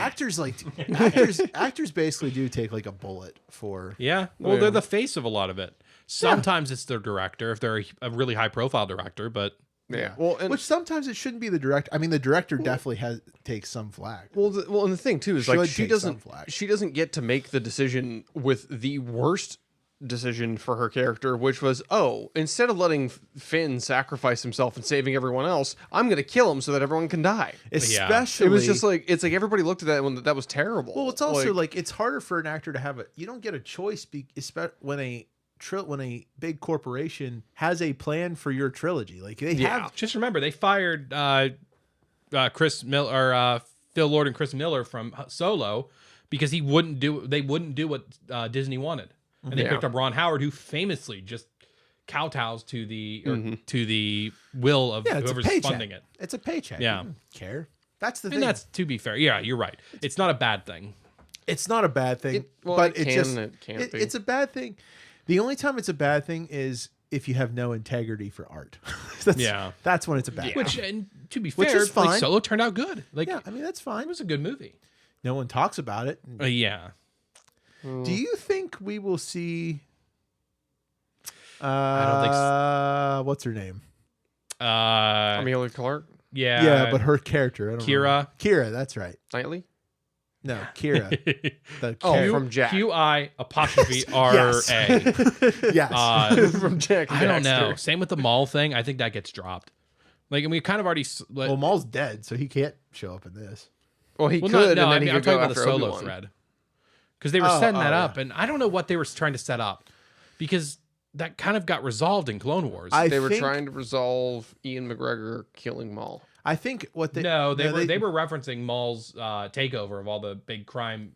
actors basically do take like a bullet for. Yeah. Well, they're the face of a lot of it. Sometimes it's their director if they're a really high profile director, but yeah. Well, and Which sometimes it shouldn't be the director. I mean, the director definitely takes some flack. Well, and the thing too is Should like take some flack. she doesn't get to make the decision with the worst decision for her character, which was, oh, instead of letting Finn sacrifice himself and saving everyone else, I'm going to kill him so that everyone can die. Especially, It was just like, it's like everybody looked at that when that was terrible. well, it's also like it's harder for an actor to have a. You don't get a choice, when a big corporation has a plan for your trilogy. Like they have. Just remember, they fired Chris Miller, or Phil Lord and Chris Miller from Solo because they wouldn't do what Disney wanted, and they picked up Ron Howard, who famously just kowtows to the will of whoever's funding it. It's a paycheck. Yeah, You don't care. That's the thing. And that's, to be fair, yeah, you're right. It's not a bad thing. It's not a bad thing, but it's a bad thing. The only time it's a bad thing is if you have no integrity for art. That's when it's a bad thing. Which, and to be fair, is fine. like, Solo turned out good. Like, Yeah, I mean, that's fine. it was a good movie. No one talks about it. Yeah. Do you think we will see... I don't think what's her name? Amelia Clark? Yeah. Yeah, but her character. I don't Kira. know. Kira, that's right. Knightley? No, Kira. From Jack. QI'A. Yes. From Jack I don't know. Dexter. Same with the Maul thing. I think that gets dropped. Like, and we kind of already... Well, Maul's dead, so he can't show up in this. Well, he Well, could, no, and then I mean, he I'm could go talking about the after Solo Obi-Wan. thread. Because they were setting that up, and I don't know what they were trying to set up. Because that kind of got resolved in Clone Wars. They were trying to resolve Ian McGregor killing Maul. I think what they... they were referencing Maul's takeover of all the big crime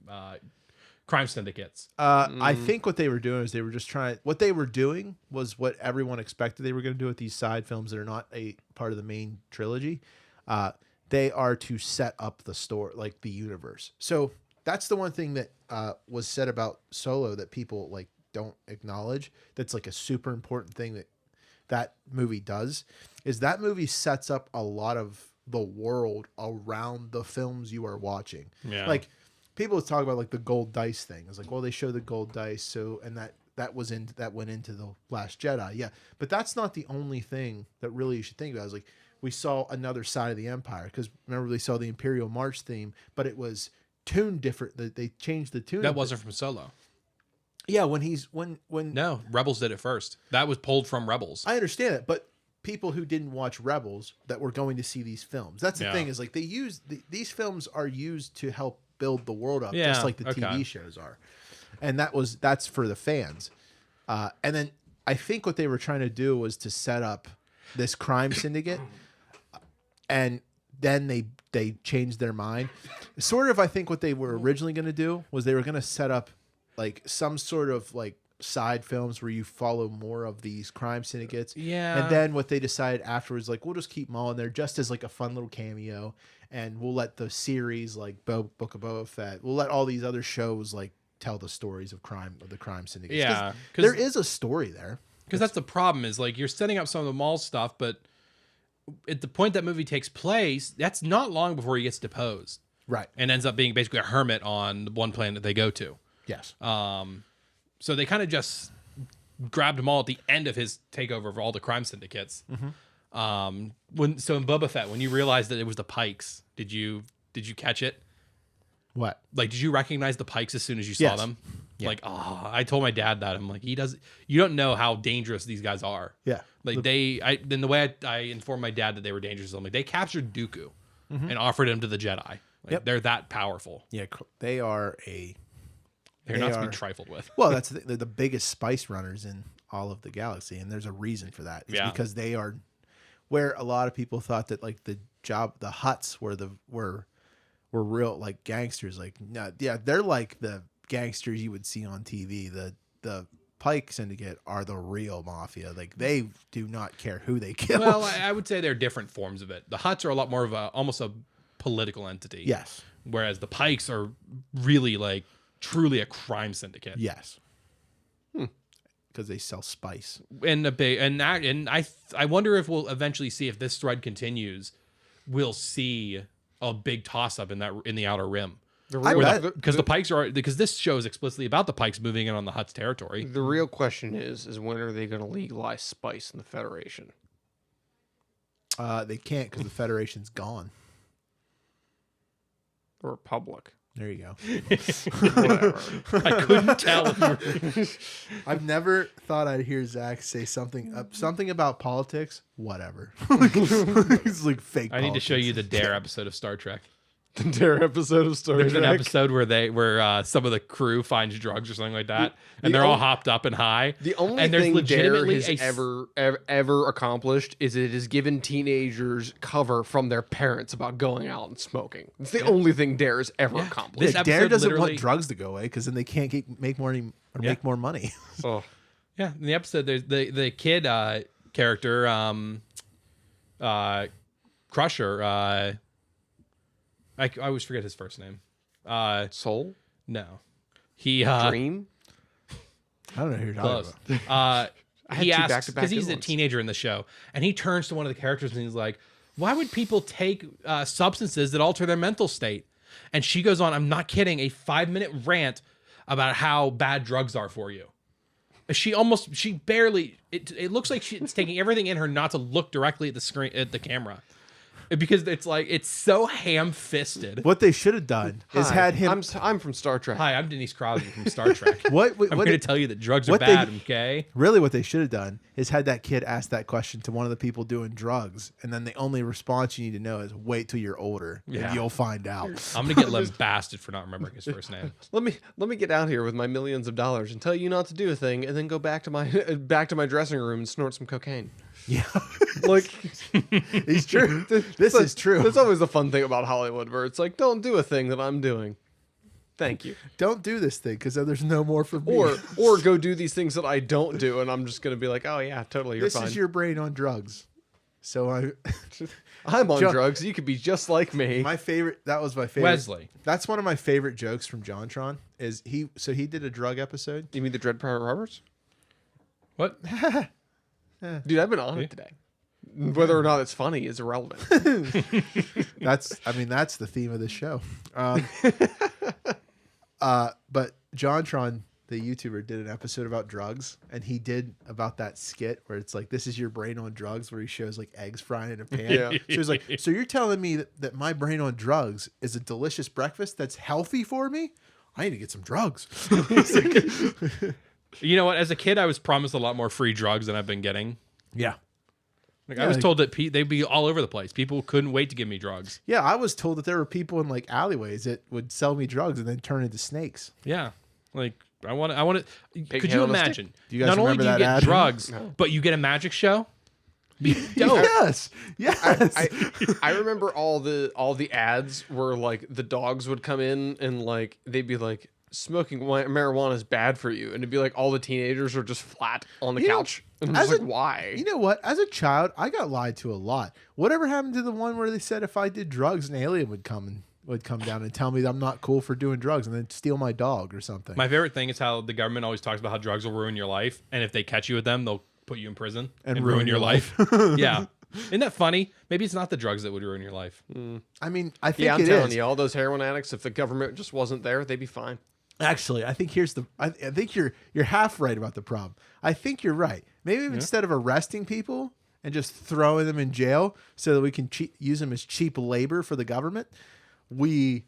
syndicates. I think what they were doing is they were just trying... What they were doing was what everyone expected they were going to do with these side films that are not a part of the main trilogy. They are to set up the story, like the universe. So that's the one thing that was said about Solo that people like don't acknowledge. That's like a super important thing that movie does, is that movie sets up a lot of the world around the films you are watching. Yeah. Like people talk about like the gold dice thing. It's like, well, they show the gold dice, so and that went into the Last Jedi. Yeah, but that's not the only thing that really you should think about. It's like we saw another side of the Empire, because remember they saw the Imperial March theme, but it was tuned different. They changed the tune. That wasn't from Solo. Yeah, when No, Rebels did it first. That was pulled from Rebels. I understand it, but people who didn't watch Rebels that were going to see these films. That's the thing, is like they use these films are used to help build the world up, just like the TV shows are. And that's for the fans. And then I think what they were trying to do was to set up this crime syndicate, and then they changed their mind. Sort of, I think what they were originally going to do was they were going to set up like some sort of like side films where you follow more of these crime syndicates. Yeah. And then what they decided afterwards, like, we'll just keep Maul in there just as like a fun little cameo, and we'll let the series like Book of Boba Fett, we'll let all these other shows like tell the stories of the crime syndicates. Yeah, there is a story there. Because that's the problem, is like you're setting up some of the Maul stuff, but at the point that movie takes place, that's not long before he gets deposed. Right. And ends up being basically a hermit on the one planet they go to. Yes. So they kind of just grabbed Maul at the end of his takeover of all the crime syndicates. Mm-hmm. So in Boba Fett, when you realized that it was the Pikes, did you catch it? What? Like, did you recognize the Pikes as soon as you saw them? Yeah. Like, I told my dad that. I'm like, you don't know how dangerous these guys are. Yeah. Like then the way I informed my dad that they were dangerous, I'm like, they captured Dooku and offered him to the Jedi. Like, they're that powerful. Yeah, they are They're not to be trifled with. Well, they're the biggest spice runners in all of the galaxy, and there's a reason for that. It's because they are where a lot of people thought that like the Hutts were real like gangsters. Like, no, yeah, they're like the gangsters you would see on TV. The Pike Syndicate are the real mafia. Like, they do not care who they kill. Well, I would say they're different forms of it. The Hutts are a lot more of almost a political entity. Yes. Whereas the Pikes are really like truly a crime syndicate. Yes. Because they sell spice. And I wonder if we'll eventually see, if this thread continues, we'll see a big toss up in the Outer Rim. Because the Pikes because this show is explicitly about the Pikes moving in on the Hutt's territory. The real question is when are they going to legalize spice in the Federation? They can't, because the Federation's gone. The Republic. There you go. Whatever. I couldn't tell if you were... I've never thought I'd hear Zach say something about politics. Whatever. It's like fake. I need to show you the Dare episode of Star Trek. The Dare episode of Star There's Trek. an episode where some of the crew finds drugs or something like that, and they're all hopped up and high. The only and there's thing Dare legitimately has ever accomplished is it has given teenagers cover from their parents about going out and smoking. It's the only thing Dare has ever accomplished. This Dare episode doesn't literally- want drugs to go away because then they can't make more money. Oh. Yeah, in the episode, there's the kid character, Crusher. I always forget his first name. Soul? No, he Dream? I don't know who you're talking close. about. had He two asks back-to-back because he's good a ones. teenager in the show, and he turns to one of the characters and he's like, "Why would people take substances that alter their mental state?" And she goes on, "I'm not kidding," a 5-minute rant about how bad drugs are for you. She barely. It looks like she's taking everything in her not to look directly at the screen at the camera, because it's so ham-fisted. What they should have done is Hi, had him. I'm from Star Trek. Hi, I'm Denise Crosby from Star Trek. What I'm going to tell you that drugs are what bad. they- Okay. Really, what they should have done is had that kid ask that question to one of the people doing drugs, and then the only response you need to know is wait till you're older, Yeah. and you'll find out. I'm gonna get lambasted for not remembering his first name. Let me get out here with my millions of dollars and tell you not to do a thing, and then go back to my dressing room and snort some cocaine. Yeah, Like, he's true. This is true. That's always the fun thing about Hollywood, where it's like, don't do a thing that I'm doing. Thank you. Don't do this thing because then there's no more for me. Or go do these things that I don't do, and I'm just gonna be like, oh yeah, totally, you're this fine. is your brain on drugs. So I'm on John- drugs. You could be just like me. my favorite. That was my favorite. Wesley. That's one of my favorite jokes from JonTron. Is he? So he did a drug episode. You mean the Dread Pirate Roberts? What? Dude, I've been on it today. Whether or not it's funny is irrelevant. That's the theme of this show. But JonTron, the YouTuber, did an episode about drugs, and he did about that skit where it's like, this is your brain on drugs, where he shows like eggs frying in a pan. Yeah. So he's like, so you're telling me that my brain on drugs is a delicious breakfast that's healthy for me? I need to get some drugs. It's like, You know what? As a kid, I was promised a lot more free drugs than I've been getting. yeah. I was told that they'd be all over the place. People couldn't wait to give me drugs. Yeah, I was told that there were people in like alleyways that would sell me drugs and then turn into snakes. Yeah, like I want to. Could head you on a stick. imagine? Do you guys Not only remember do you that get ad? drugs, but you get a magic show. Be dope. Yes. Yes. I remember all the ads where like the dogs would come in and like they'd be like, smoking marijuana is bad for you, and it'd be like all the teenagers are just flat on the couch. And I'm just like, why? You know what? As a child, I got lied to a lot. Whatever happened to the one where they said if I did drugs, an alien would come down and tell me that I'm not cool for doing drugs and then steal my dog or something? My favorite thing is how the government always talks about how drugs will ruin your life, and if they catch you with them, they'll put you in prison and ruin your life. Yeah. Isn't that funny? Maybe it's not the drugs that would ruin your life. I mean, I think Yeah, I'm it telling is. you, all those heroin addicts, if the government just wasn't there, they'd be fine. Actually, I think I think you're half right about the problem. I think you're right. Maybe instead of arresting people and just throwing them in jail so that we can use them as cheap labor for the government, we,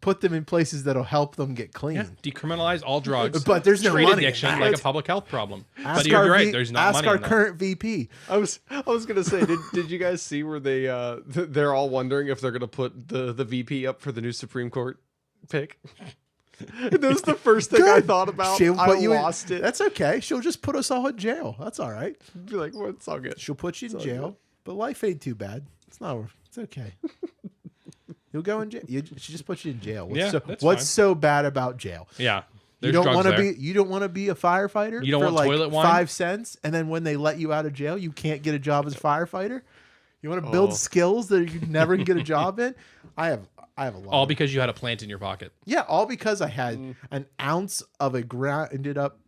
put them in places that'll help them get clean. Yeah. Decriminalize all drugs. But there's no Treat money in addiction that. like a public health problem. Ask But you're our right. There's not ask money our in that. current VP. I was gonna say, did you guys see where they they're all wondering if they're gonna put the VP up for the new Supreme Court pick? That was the first thing I thought about. She'll I put you lost it. That's okay. She'll just put us all in jail. That's all right. Be like, well, it's all good. She'll put you in jail, but life ain't too bad. It's okay. You'll go in jail. She just puts you in jail. Yeah, that's what's fine. so bad about jail? Yeah. You There's don't drugs want to there. be. You don't want to be a firefighter. You don't for want like toilet wine? 5 cents, and then when they let you out of jail, you can't get a job as a firefighter. You want to build skills that you never can get a job in. I have a lot. All because you had a plant in your pocket. Yeah, all because I had an ounce of a grounded up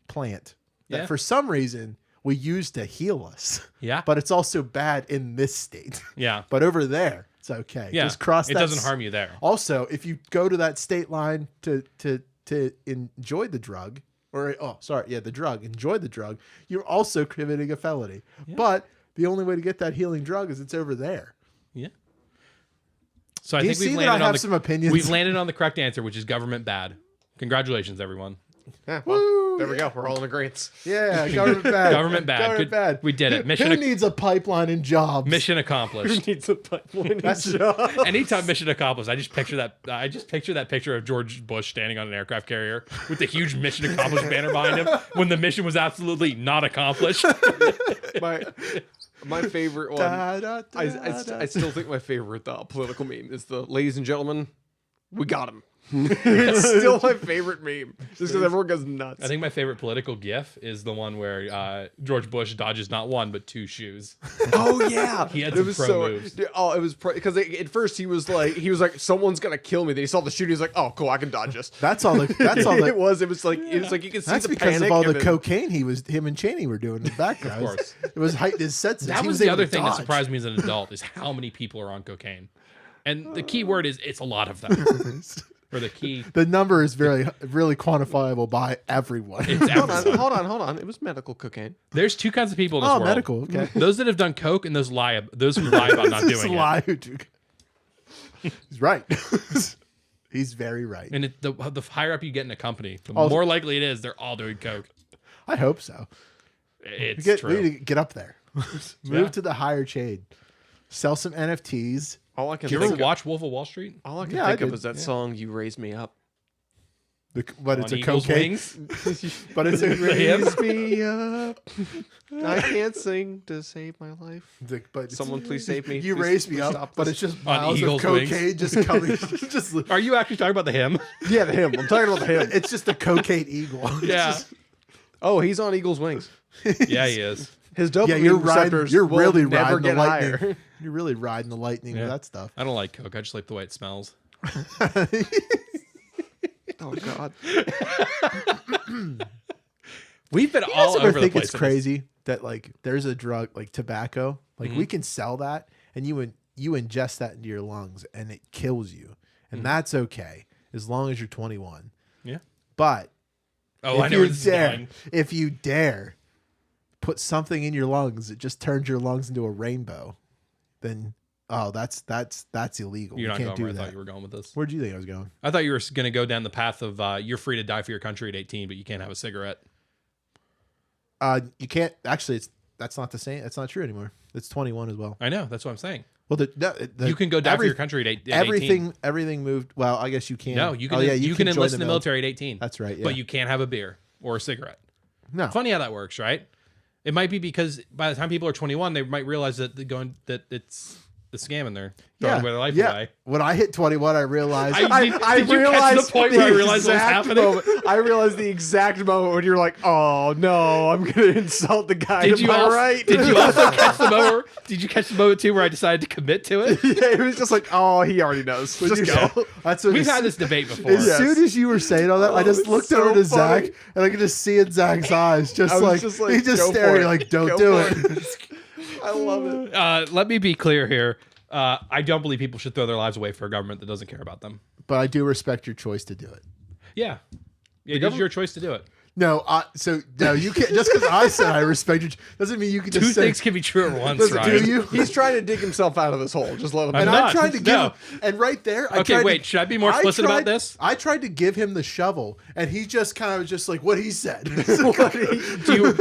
plant that Yeah. for some reason we used to heal us. Yeah. But it's also bad in this state. Yeah. But over there, it's okay. Yeah. Just cross it that. doesn't harm you there. Also, if you go to that state line to enjoy the drug, the drug, enjoy the drug, you're also committing a felony. But the only way to get that healing drug is it's over there. Yeah. So I Do you think see we've that I landed on have the some opinions? we've landed on the correct answer, which is government bad. Congratulations, everyone. Yeah, well, there we go. We're all in agreement. Yeah, government bad. Government bad. Government Good. bad. We did it. Who needs a pipeline and jobs? Mission accomplished. Needs a pipeline. Anytime mission accomplished, I just picture that picture of George Bush standing on an aircraft carrier with the huge mission accomplished banner behind him when the mission was absolutely not accomplished. My favorite one. I still think my favorite political meme is the "Ladies and gentlemen, we got him." It's still my favorite meme, just because everyone goes nuts. I think my favorite political gif is the one where George Bush dodges not one but two shoes. Oh yeah, He had some pro moves. Oh, it was because at first he was like someone's gonna kill me. Then he saw the shooting. He's like, oh cool, I can dodge this. That's all. That's all. It was like you can see That's the because panic of all the and then- cocaine him and Cheney were doing in the background. Of course. It was heightened his senses. That He was the able other to thing that dodge. surprised me as an adult is how many people are on cocaine. And the key word is it's a lot of them. Or the key. The number is really quantifiable by everyone. It's everyone. Hold on. It was medical cocaine. There's two kinds of people in this world. medical. Okay. Those that have done coke and those who lie about not Just doing lie it. who do- He's right. He's very right. And the higher up you get in a company, the Also- more likely it is they're all doing coke. I hope so. It's We true. need to get up there. Move Yeah. to the higher chain. Sell some NFTs. All I can Did you think ever watch Wolf of Wall Street? All I can Yeah, I think of did. is that song "You Raise Me Up." But it's On a Eagle's cocaine. Wings? But it's a him? Raise me up. I can't sing to save my life. But Someone please save me. You Please raised me up, stop but this. it's just On miles of Eagle's cocaine wings. just coming. just Are you actually talking about the hymn? Yeah, the him. I'm talking about the him. it's just a cocaine eagle. It's Yeah. just- Oh, he's on Eagle's wings. Yeah, he is. His dopamine yeah, you're riding. receptors You're will really never riding get the lightning. higher. You're really riding the lightning Yeah. with that stuff. I don't like coke. I just like the way it smells. Oh God. We've been You all guys over ever the think place. it's with crazy that like there's a drug like tobacco, like we can sell that and you ingest that into your lungs and it kills you, and that's okay as long as you're 21. this. Yeah. But Oh, I if know you where this is dare, going. if you dare put something in your lungs, it just turns your lungs into a rainbow. Then that's illegal. You're You not can't going do where I that. thought you were going with this. Where'd you think I was going? I thought you were going to go down the path of you're free to die for your country at 18, but you can't have a cigarette. You can't actually. That's not the same. That's not true anymore. It's 21 as well. I know. That's what I'm saying. Well, You can go die for your country at 18. Everything moved. Well, I guess you can. No, you can. Oh, yeah, you can join enlist in the military at 18. That's right. Yeah. But you can't have a beer or a cigarette. no. Funny how that works, right? It might be because by the time people are 21, they might realize that it's the scam and they're throwing their life away. When I hit 21, I realized. Did you catch the point where I realized what was happening? I realized the exact moment when you're like, "Oh no, I'm gonna insult the guy." Did you also catch the moment? Did you catch the moment too where I decided to commit to it? Yeah, it was just like, "Oh, he already knows. Just go." That's what We've had this debate before. As Yes. soon as you were saying all that, I just it's looked so over to funny. Zach, and I could just see in Zach's eyes, I was he just like, just "Go staring for it. like, "Don't Go do for it." I love it. Let me be clear here. I don't believe people should throw their lives away for a government that doesn't care about them. But I do respect your choice to do it. Yeah. It is your choice to do it. No, you can't. Just because I said I respect you doesn't mean you can Two just say. things can be true at once, Listen, Ryan. do you? He's trying to dig himself out of this hole. Just let him. I'm And not. I'm trying to give No. him, and right there, Okay, wait, should I be more explicit about this? I tried to give him the shovel, and he just kind of just like what he said.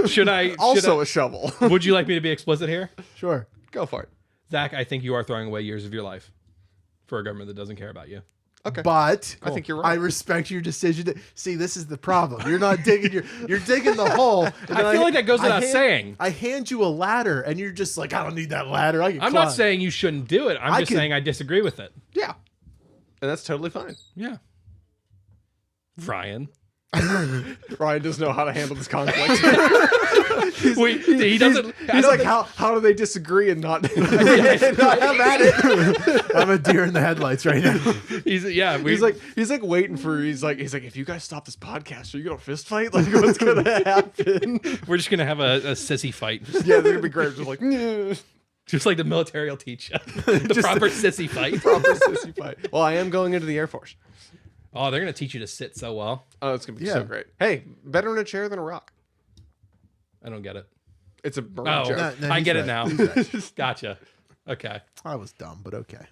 Should I? Also a shovel. Would you like me to be explicit here? Sure. Go for it. Zach, I think you are throwing away years of your life for a government that doesn't care about you. Okay. But I think you're right. I respect your decision. See, this is the problem. You're not digging you're digging the hole. And then I feel like that goes without saying. I hand you a ladder, and you're just like, I don't need that ladder. I can I'm climb. not saying you shouldn't do it. I'm just saying I disagree with it. Yeah. And that's totally fine. Yeah. Ryan. Ryan doesn't know how to handle this conflict. He doesn't. He's like, how do they disagree and not, not have at it? I'm a deer in the headlights right now. He's He's waiting for. He's like, if you guys stop this podcast, are you gonna fist fight? Like, what's gonna happen? we're just gonna have a sissy fight, Yeah, they're gonna be great. Just like, "Nyeh." just like the military will teach you the proper sissy fight. Proper sissy fight. Well, I am going into the Air Force. Oh, they're gonna teach you to sit so well. Oh, it's gonna be Yeah. so great. Hey, better in a chair than a rock. I don't get it. It's a Oh, joke. No, I he's get right. it now. Gotcha. Okay. I was dumb, but okay.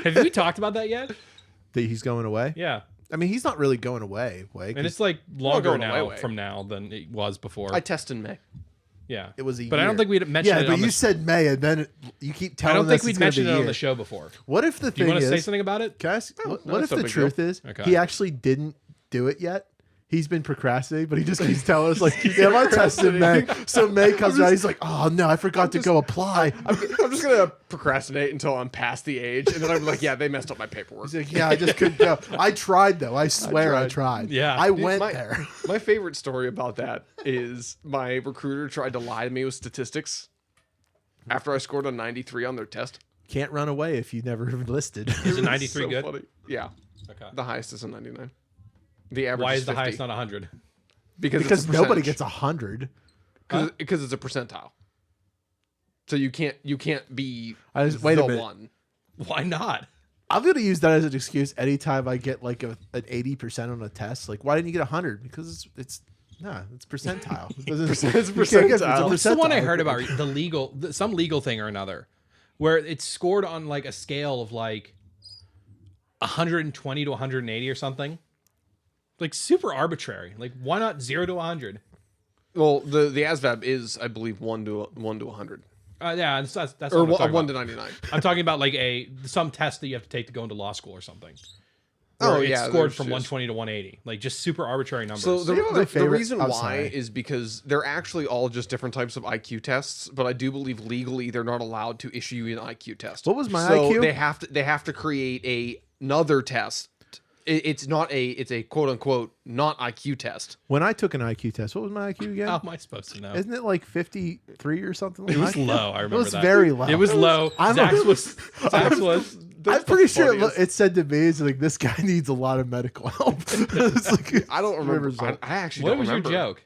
Have we talked about that yet? That he's going away? Yeah. I mean, he's not really going away. And it's like longer going now away. from now than it was before. I test in May. Yeah. It was a But year. I don't think we'd mentioned Yeah, it but on you the said May, and then you keep I telling don't us think we'd it's gonna mentioned be it on year. the show before. What if the Do you thing want to is... say something about it? Can I ask, what no, if that's no the big truth is Okay. he actually didn't do it yet? He's been procrastinating, but he just keeps telling us, like, yeah, my test in May. So May comes around, he's like, oh, no, I forgot to go apply. I'm just gonna procrastinate until I'm past the age, and then I'm like, yeah, they messed up my paperwork. He's like, yeah, I just couldn't go. I tried, though. I swear I tried. Yeah. I Dude, went my, there. My favorite story about that is my recruiter tried to lie to me with statistics after I scored a 93 on their test. Can't run away if you never enlisted. Is a 93 So good? funny. Yeah. Okay. The highest is a 99. The average Why is is the 50. highest not 100? Because it's a nobody percentage. gets 100. Because it's a percentile. So you can't be wait a the minute. one. Why not? I'm going to use that as an excuse anytime I get like an 80% on a test. Like, why didn't you get 100? Because it's percentile. It doesn't, It's you can't get- percentile. What's the one I percentile. heard about? Some legal thing or another, where it's scored on like a scale of like 120 to 180 or something. Like super arbitrary. Like why not 0 to 100? Well, the ASVAB is, I believe, 1 to 100. Yeah, that's Or what I'm talking 1 about. to 99. I'm talking about like some test that you have to take to go into law school or something. Oh, Where it's yeah, scored there's from just- 120 to 180. Like just super arbitrary numbers. So the, You know what my the favorite- reason I'm why sorry. is because they're actually all just different types of IQ tests, but I do believe legally they're not allowed to issue you an IQ test. What was my so IQ? They have to create another test. It's a quote unquote not IQ test. When I took an IQ test, what was my IQ again? How am I supposed to know? Isn't it like 53 or something? It was low. I remember It was that. very low. It was low. Zach's was. I'm pretty sure funniest. it said to me, it's like, this guy needs a lot of medical help. It's like, I don't remember. result. I actually What don't was remember. your joke?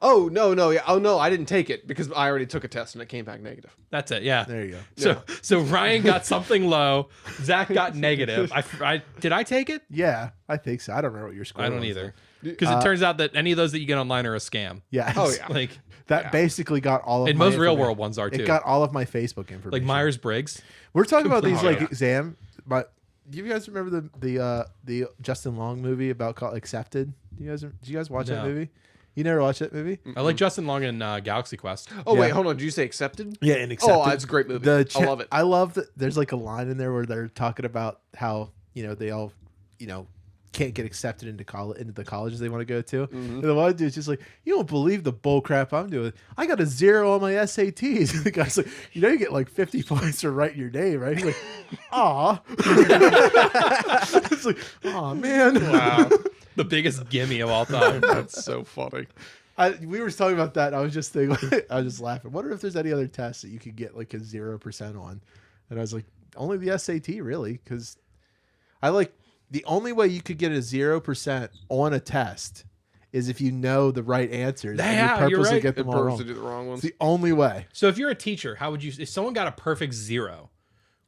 Oh no, yeah. Oh no, I didn't take it because I already took a test and it came back negative. That's it. Yeah. There you go. So Ryan got something low. Zach got negative. Did I take it? Yeah, I think so. I don't remember what your score I don't was, either. though. Because it turns out that any of those that you get online are a scam. Yeah. Oh, it's- yeah. Like, That basically got all of and my most real information. world ones are too. It got all of my Facebook information. Like Myers Briggs. We're talking about these Completely. like exam, but do you guys remember the Justin Long movie about called Accepted? Did you guys watch that No. movie? You never watched that movie? I like Justin Long in Galaxy Quest. Oh wait, Yeah. hold on. Did you say accepted? Yeah, and Accepted. Oh, that's a great movie. I love it. I love that. There's like a line in there where they're talking about how they all can't get accepted into the colleges they want to go to. And the one dude's just like, you don't believe the bull crap I'm doing. I got a 0 on my SATs. And the guy's like, you get like 50 points for writing your name, right? He's like, aw. It's like, aw, man. Wow. The biggest gimme of all time. That's so funny. We were talking about that. And I was just thinking, I was just laughing. Wonder if there's any other tests that you could get like a 0% on. And I was like, only the SAT, really, because the only way you could get a 0% on a test is if you know the right answers and Yeah, you you're purposely right. get them all Purposely wrong. do the wrong ones. It's the only way. So if you're a teacher, how would you, if someone got a perfect 0,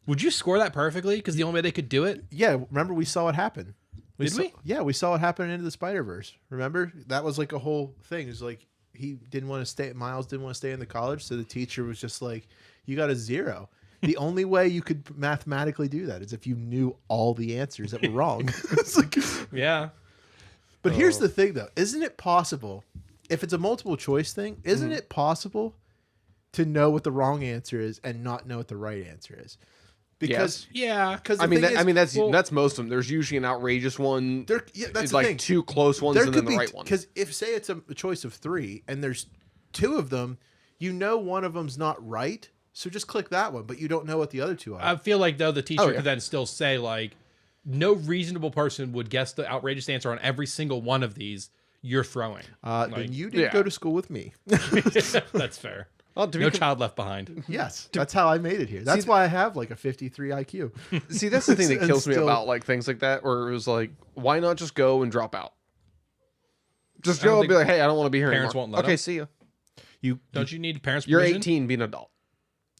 would you score that perfectly? Because the only way they could do it? Yeah, remember we saw what happened. Did we? Yeah, we saw what happened into the Spider-Verse. Remember? That was like a whole thing. It was like Miles didn't want to stay in the college, so the teacher was just like, you got a 0. The only way you could mathematically do that is if you knew all the answers that were wrong. It's like, Yeah. but here's the thing, though. Isn't it possible, if it's a multiple choice thing, isn't it possible to know what the wrong answer is and not know what the right answer is? Because Yeah. because I mean, that's well- that's most of them. There's usually an outrageous one. that's It's the like thing. 2 close ones and then the right one. Because if say it's a choice of 3 and there's 2 of them, one of them's not right, so just click that one, but you don't know what the other 2 are. I feel like, though, the teacher Oh, yeah. could then still say, like, no reasonable person would guess the outrageous answer on every single one of these you're throwing. Then you didn't yeah. go to school with me. That's fair. Well, to be No com- child left behind. Yes, that's how I made it here. That's why I have like a 53 IQ. See, that's the thing that And kills me still- about like things like that, where it was like, why not just go and drop out? Just I don't go and be think like, hey, I don't want to be here parents anymore. won't let Okay, them. see ya. Don't you need parents' You're permission? 18, be an adult.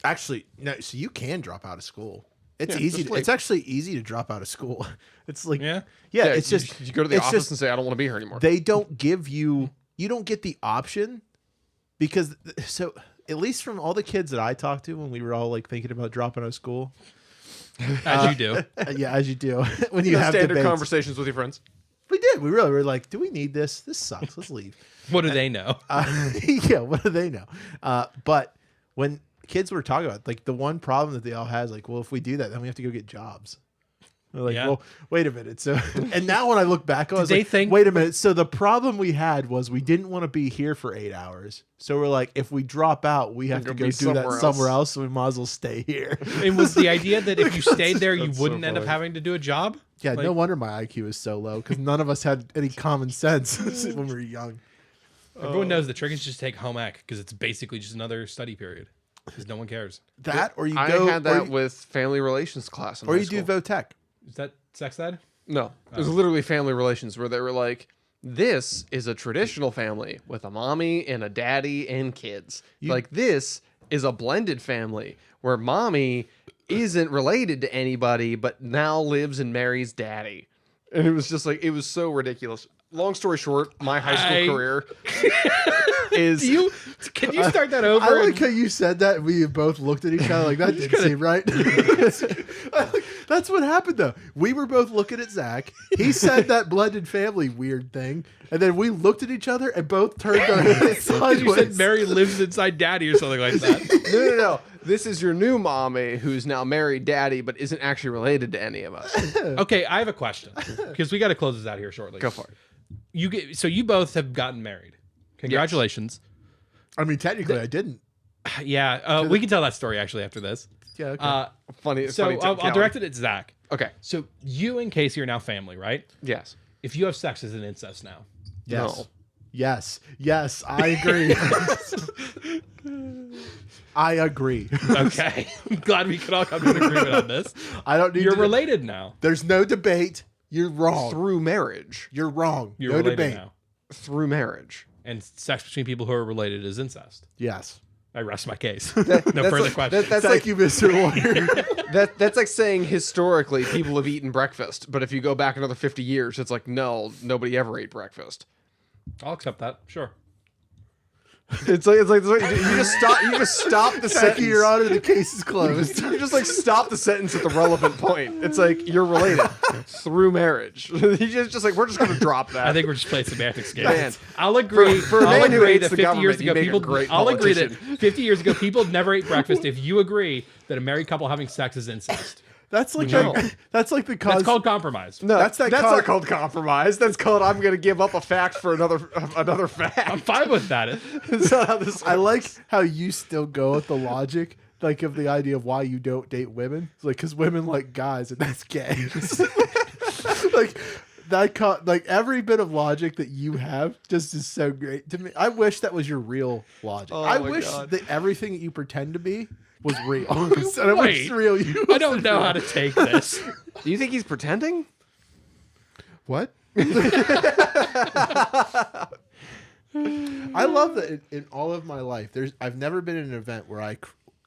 Actually, no. So you can drop out of school. It's Yeah, easy. just like- It's actually easy to drop out of school. It's like Yeah. It's you, just you go to the it's office just- and say, I don't want to be here anymore. they don't give you. You don't get the option because at least from all the kids that I talked to when we were all like thinking about dropping out of school. As you do. Yeah, as you do when you have standard debates. conversations with your friends. We did. We really were like, do we need this? This sucks. Let's leave. What do they know? Yeah, what do they know? But when kids were talking about like the one problem that they all had is like, well, if we do that, then we have to go get jobs. They're like, Yeah. well, wait a minute. So, and now when I look back, I was they like, think- wait a minute. So the problem we had was we didn't want to be here for 8 hours. So we're like, if we drop out, we have to Go go be do that somewhere somewhere else. So we might as well stay here. And was the idea that if you stayed there, you That's so wouldn't end up funny. having to do a job? Yeah, Like- no wonder my IQ is so low because none of us had any common sense when we were young. Everyone knows the trick is just take home ec because it's basically just another study period because no one cares. That or you I go, had or that you, with family relations class in or high you do school. Votech. Is that sex ed? No, it was literally family relations where they were like, this is a traditional family with a mommy and a daddy and kids. Like this is a blended family where mommy isn't related to anybody but now lives and marries daddy. And it was just like, it was so ridiculous. Long story short, my high school career is... Can you start that over? I like how you said that. We both looked at each other like that didn't seem right. That's what happened though. We were both looking at Zach. He said that blended family weird thing, and then we looked at each other and both turned our heads sideways. You said Mary lives inside daddy or something like that. No. This is your new mommy who's now married daddy but isn't actually related to any of us. Okay, I have a question because we got to close this out here shortly. Go for it. You both have gotten married. Congratulations. I mean, technically, I didn't. Yeah, we can tell that story actually after this. Yeah. Okay. Funny. So funny I'll technicality. direct it at Zach. Okay. So you and Casey are now family, right? Yes. If you have sex, is it incest now? Yes. No. Yes. I agree. I agree. Okay, I'm glad we could all come to an agreement on this. I don't need. You're to, related now. There's no debate. You're wrong. Through marriage. You're wrong. You're no related debate. now. Through marriage. And sex between people who are related is incest. Yes. I rest my case. That's No further like, questions. That's Thank like you, Mr. Lawyer. that's like saying historically people have eaten breakfast, but if you go back another 50 years, it's like no, nobody ever ate breakfast. I'll accept that. Sure. It's like you just stop the Thank sentence. you, Your Honor. The case is closed. You just like stop the sentence at the relevant point. It's like you're related through marriage. You just like we're just gonna drop that. I think we're just playing semantics games. Man. I'll agree. For a I'll man who agree hates that the 50 years government, you ago, make a people. great I'll agree that politician. 50 years ago, people never ate breakfast. If you agree that a married couple having sex is incest, That's like No. that's like the that's called compromise. No, That's that's, that not called compromise. That's called I'm gonna give up a fact for another fact. I'm fine with that. That's not how this I works. like how you still go with the logic, like of the idea of why you don't date women. It's like because women like guys, and that's gay. Like like every bit of logic that you have just is so great to me. I wish that was your real logic. Oh I my wish God. that everything that you pretend to be was real. Instead of Wait. what's real you. I don't know how to take this. Do you think he's pretending? What? I love that in all of my life, I've never been in an event where I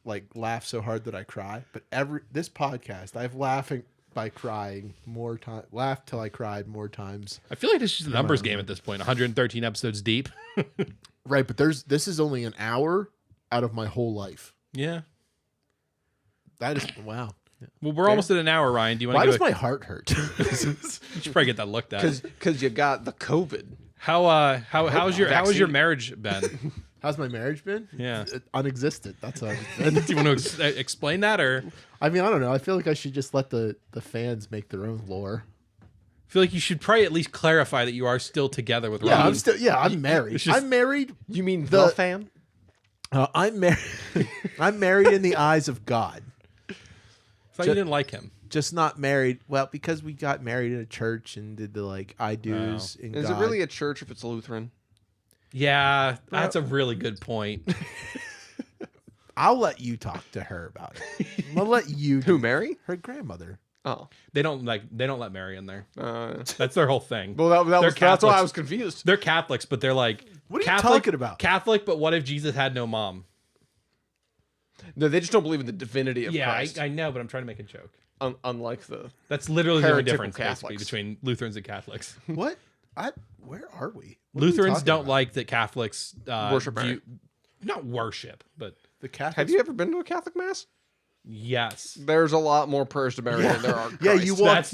like laugh so hard that I cry. But this podcast, I've laughing by crying more time, laughed till I cried more times. I feel like this is just a numbers game at this point. 113 episodes deep. Right, but this is only an hour out of my whole life. Yeah. That is wow. Well, we're almost at an hour, Ryan. Do you want Why to does my heart hurt? You should probably get that looked at. Because you got the COVID. How's your Vaccine. marriage been? How's my marriage been? Yeah. Unexistent. That's how. Do you want to explain that, or I mean, I don't know. I feel like I should just let the fans make their own lore. I feel like you should probably at least clarify that you are still together with Ryan? I'm married. it's just- I'm married. You mean The- the fan? I'm married. I'm married in the eyes of God. I thought you didn't like him. Just not married. Well, because we got married in a church and did the like I do's. In Is God. it really a church if it's Lutheran? Yeah, that's a really good point. I'll let you talk to her about it. I'll let you. Who, Mary? Her grandmother. Oh. They don't let Mary in there. Uh, That's their whole thing. well, that's why I Catholics. was confused. They're Catholics, but they're like, What are you Catholic, talking about? Catholic, but what if Jesus had no mom? No, they just don't believe in the divinity of Yeah, Christ. I know, but I'm trying to make a joke. Unlike the... That's literally the only Heretical difference basically Catholics. between Lutherans and Catholics. What? Where are we? What are we Lutherans talking don't about? like that Catholics Worship Mary. not worship, but The Catholics. Have you ever been to a Catholic mass? yes. There's a lot more prayers to Mary than there are. Yeah, Christ. you walk. That's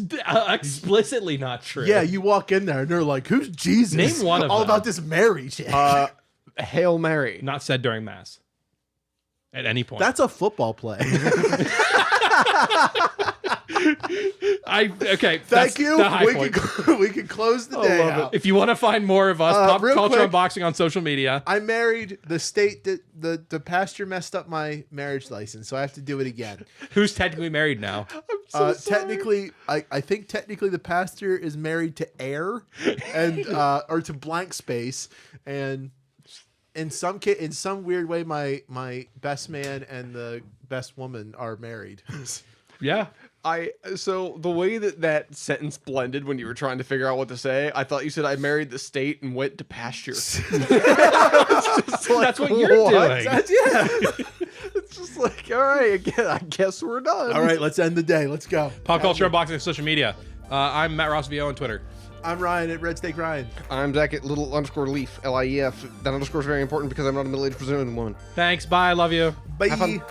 explicitly not true. Yeah, you walk in there and they're like, "Who's Jesus?" Name one of all them. about this Mary chick. Hail Mary. Not said during mass. At any point. That's a football play. Okay. Thank that's you. the high We point. we can close the day out. If you want to find more of us, Pop real Culture quick. Unboxing on social media. I married the state that the pastor messed up my marriage license, so I have to do it again. Who's technically married now? Technically, I think technically the pastor is married to air, and or to blank space, and in some weird way, my best man and the best woman are married. Yeah. So the way that sentence blended when you were trying to figure out what to say, I thought you said I married the state and went to pasture. That's what you're doing. It's just like, all right, again, I guess we're done. All right, let's end the day. Let's go. Pop Culture Unboxing on social media. I'm Matt Ross VO on Twitter. I'm Ryan at Red Steak Ryan. I'm Zach at _leaf, LIEF. That underscore is very important because I'm not a middle-aged Brazilian woman. Thanks. Bye. Love you. Bye. Have fun.